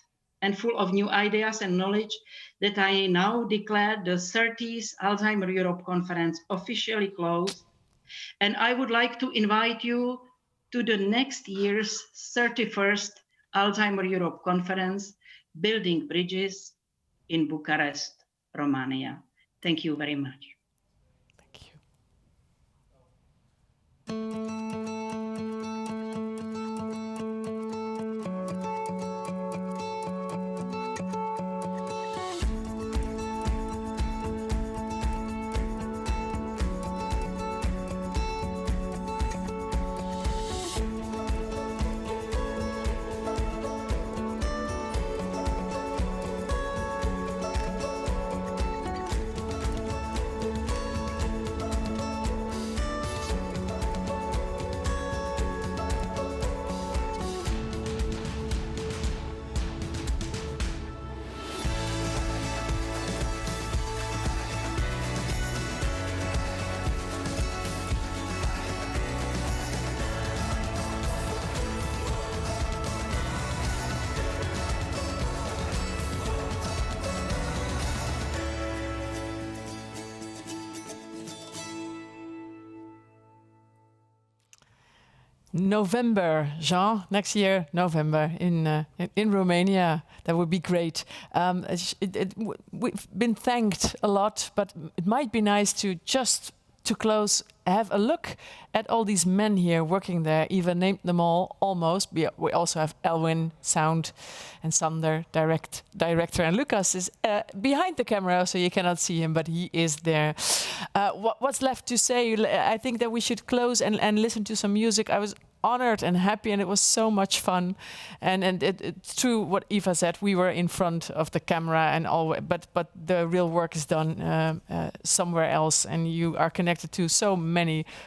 and full of new ideas and knowledge that I now declare the 30th Alzheimer Europe conference officially closed. And I would like to invite you to the next year's 31st Alzheimer Europe conference, Building Bridges, in Bucharest, Romania. Thank you very much. Thank you. November, Jean, next year, November, in Romania. That would be great. We've been thanked a lot, but it might be nice to close, have a look at all these men here working there. Eva named them all, almost. We also have Elwin, sound, and Sander, director. And Lucas is behind the camera, so you cannot see him, but he is there. What's left to say? I think that we should close and listen to some music. I was honored and happy, and it was so much fun. And it's true what Eva said. We were in front of the camera and all, but the real work is done somewhere else, and you are connected to so many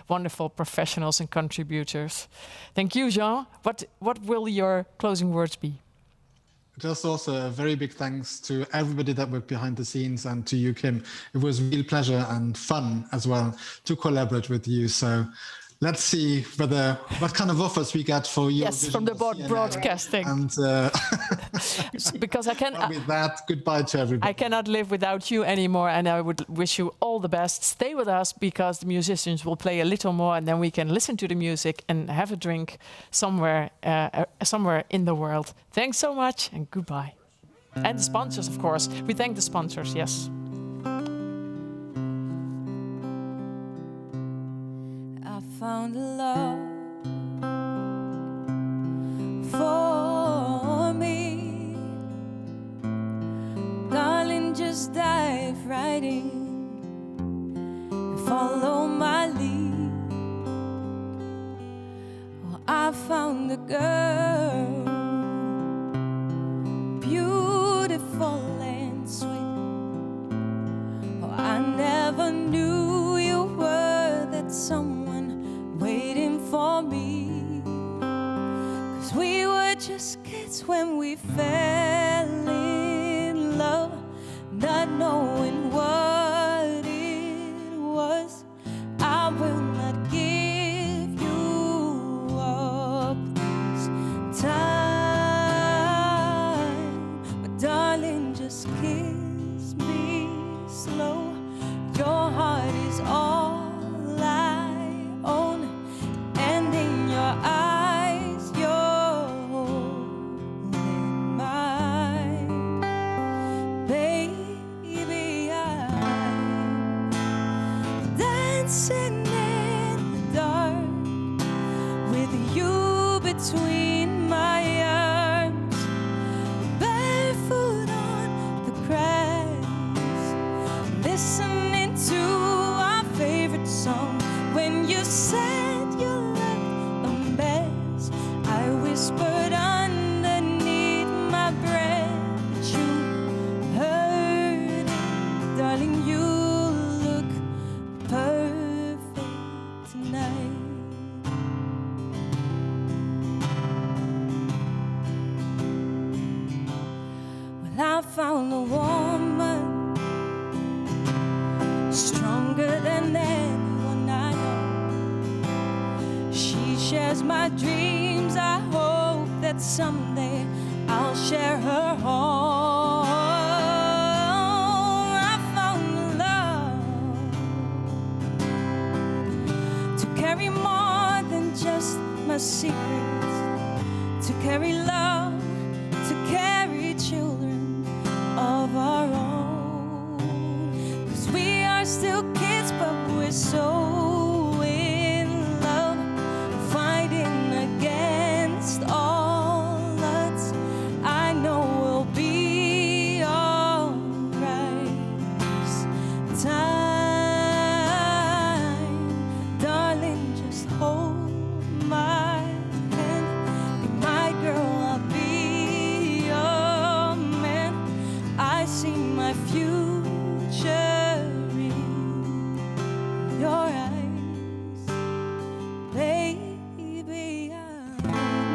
wonderful professionals and contributors. Thank you, Jean. What will your closing words be? Just also a very big thanks to everybody that worked behind the scenes, and to you, Kim. It was a real pleasure and fun as well to collaborate with you. So let's see what kind of offers we get for you. Yes, from the broadcasting. And because with that, goodbye to everybody. I cannot live without you anymore, and I would wish you all the best. Stay with us, because the musicians will play a little more, and then we can listen to the music and have a drink somewhere in the world. Thanks so much, and goodbye. And the sponsors, of course. We thank the sponsors, yes. Found a love for me, darling, just dive right in and follow my lead. Oh, I found a girl, beautiful and sweet. Oh, I never knew you were that someone waiting for me, 'cause we were just kids when we fell in love, not knowing what it was. I will not give you up this time, but darling, just kiss me slow. Your heart is all I own, and in your eyes you're holding mine. Baby, I'm dancing in the dark with you between my arms, barefoot on the grass, listening to our favorite song. When you said you left a mess, I whispered underneath my breath that you heard it. Darling, you look perfect tonight. Well, I found a woman stronger than anyone I know. She shares my dreams. I hope that someday I'll share her home. I found love to carry more than just my secrets, to carry love, to carry children of our own. 'Cause we are still kids, but we're so in love, fighting against all odds. I know we'll be all right this time. Darling, just hold my hand. Be my girl, I'll be your man. I see my future in your eyes, baby. I'm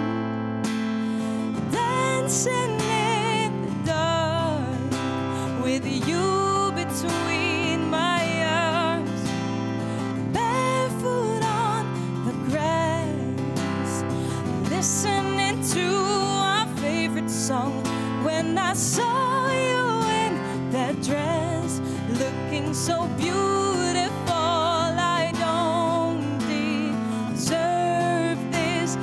dancing in the dark with you between my arms, barefoot on the grass, listening to our favorite song. When I saw you in that dress, looking so beautiful, I don't deserve this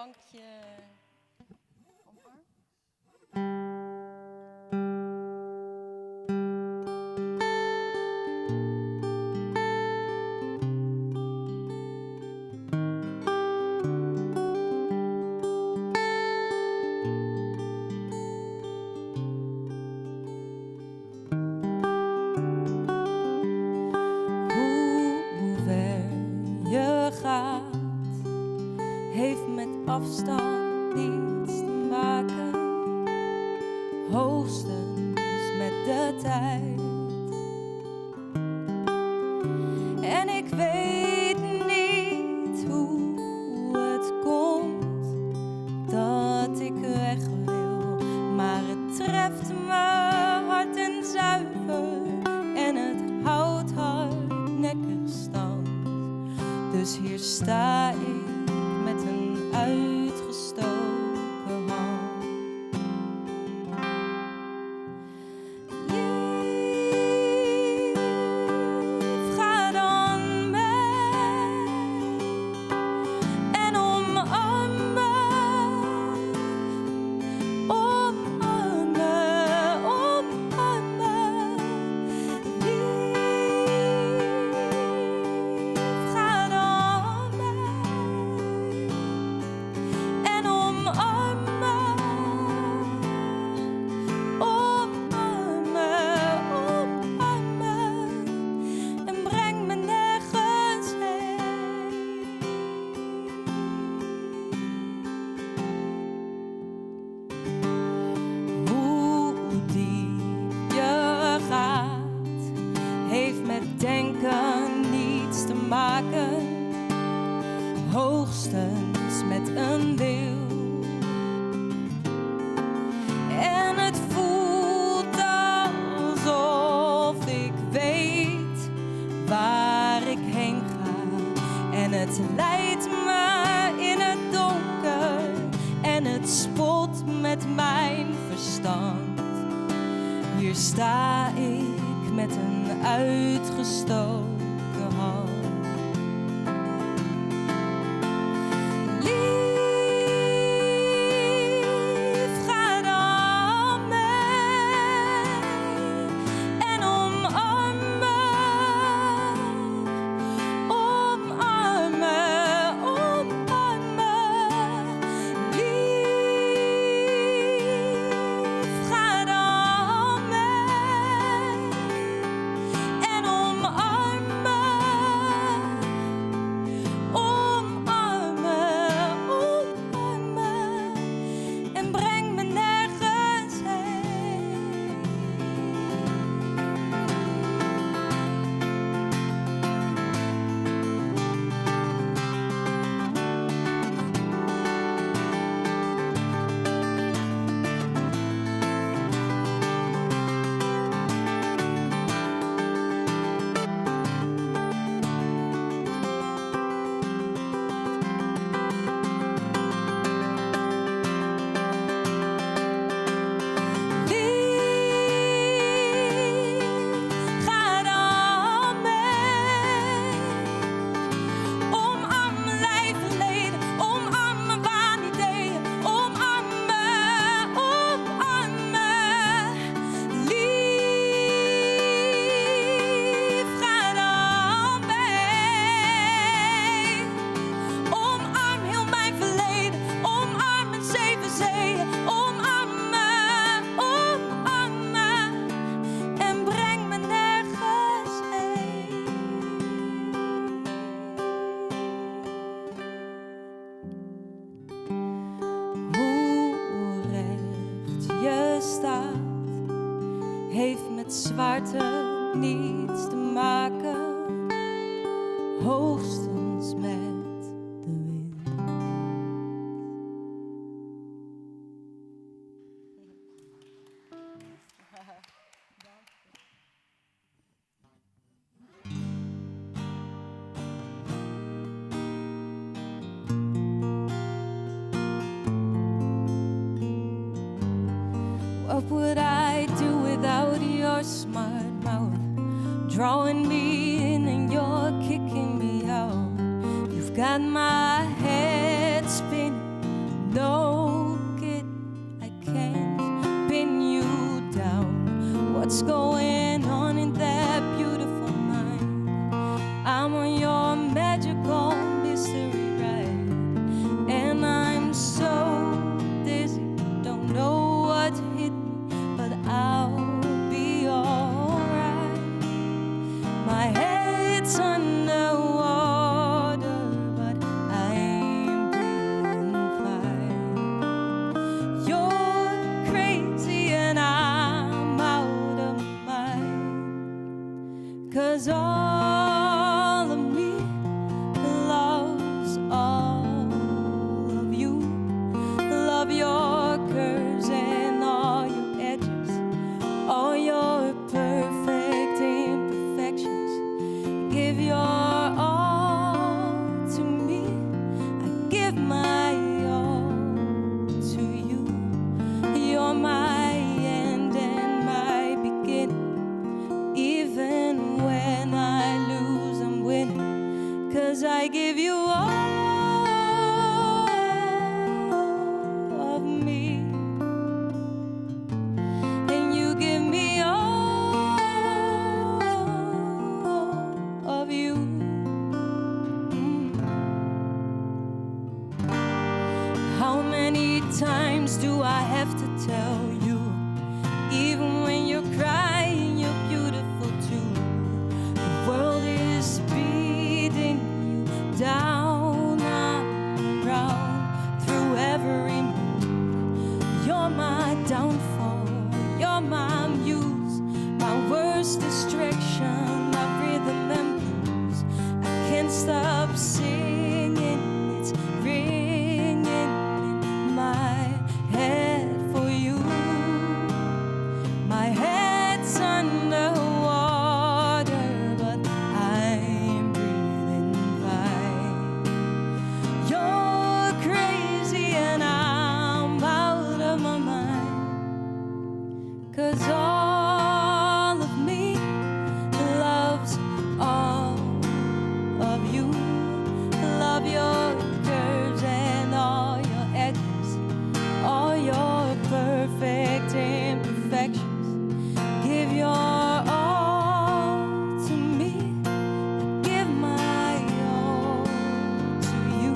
bankje omarm? Afstand niets te maken, hoogstens met de tijd. En ik weet niet hoe het komt dat ik weg wil, maar het treft me hard en zuiver en het houdt hardnekkig stand. Dus hier sta ik met een uitgestoken hand. Lief, ga dan mee en omarm me, omarm me, omarm me. Lief, ga dan mee. Denken niets te maken, hoogstens met een wil. En het voelt alsof ik weet waar ik heen ga. En het leidt me in het donker en het spot met mijn verstand. Hier sta ik met een uitgestoken hand. Lief, ga dan mee en omarm me, omarm me, omarm me. Lief, ga dan mee en omarm me, omarm me, omarm me en breng me nergens heen. Ga dan mee, omarm mijn lijf verleden, omarm mijn waanideeën, omarm me, omarm me. Lief, ga dan mee, omarm heel mijn verleden, omarm mijn 7 zeeën, omarm me, omarm me en breng me nergens heen. Hoe recht je staat, heeft met zwaarte niets te maken, hoogstens met de wind. What would I do without your smart mouth? Drawing me in and you're kicking me out. You've got my head spinning, No, kid, I can't pin you down. What's going on in that beautiful mind? I'm on your magical mystery ride, and I'm so dizzy, don't know what hit me, but I'll be alright. My head's underwater, but I'm breathing fine. You're crazy and I'm out of my mind, 'cause all of me loves all of you. Love your curves and all your edges, all your perfect imperfections. Give your all to me, I give my all to you. You're my end and my beginning. Even when I lose, I'm winning, 'cause I give you all of me, and you give me all of you. How many times do I have to tell you? Even when you're crying, you're beautiful too. The world is beating you down and round through every mood. You're my downfall, you're my muse, my worst distraction, my rhythm and blues. I can't stop singing, it's ringing in my head for you. My head's underwater, but I'm breathing fine. You're crazy and I'm out of my mind, 'cause all of me loves all of you. Love your curves and all your edges, all your perfect imperfections. Give your all to me, give my all to you.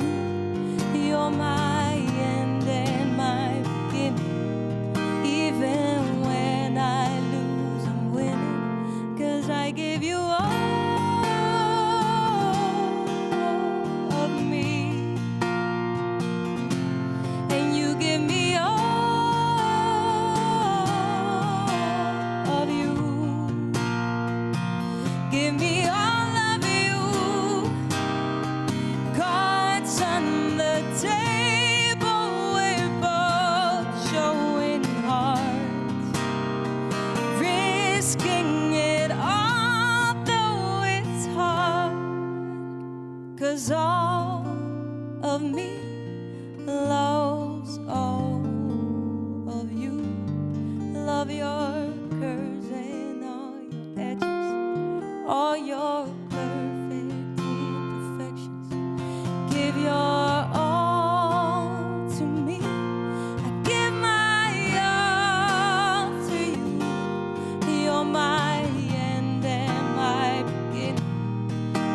You're my end and my beginning. Even when I lose, I'm winning, 'cause I give you all of me, and you give me all of you. Give me all of you. Cards on the table, we're both showing hearts, risking it all, though it's hard. 'Cause all of me loves all of you. Love your curves and all your edges, all your perfect imperfections. Give your all to me, I give my all to you. You're my end and my beginning.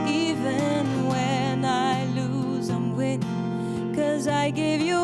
Even when I lose, I'm winning, 'cause I give you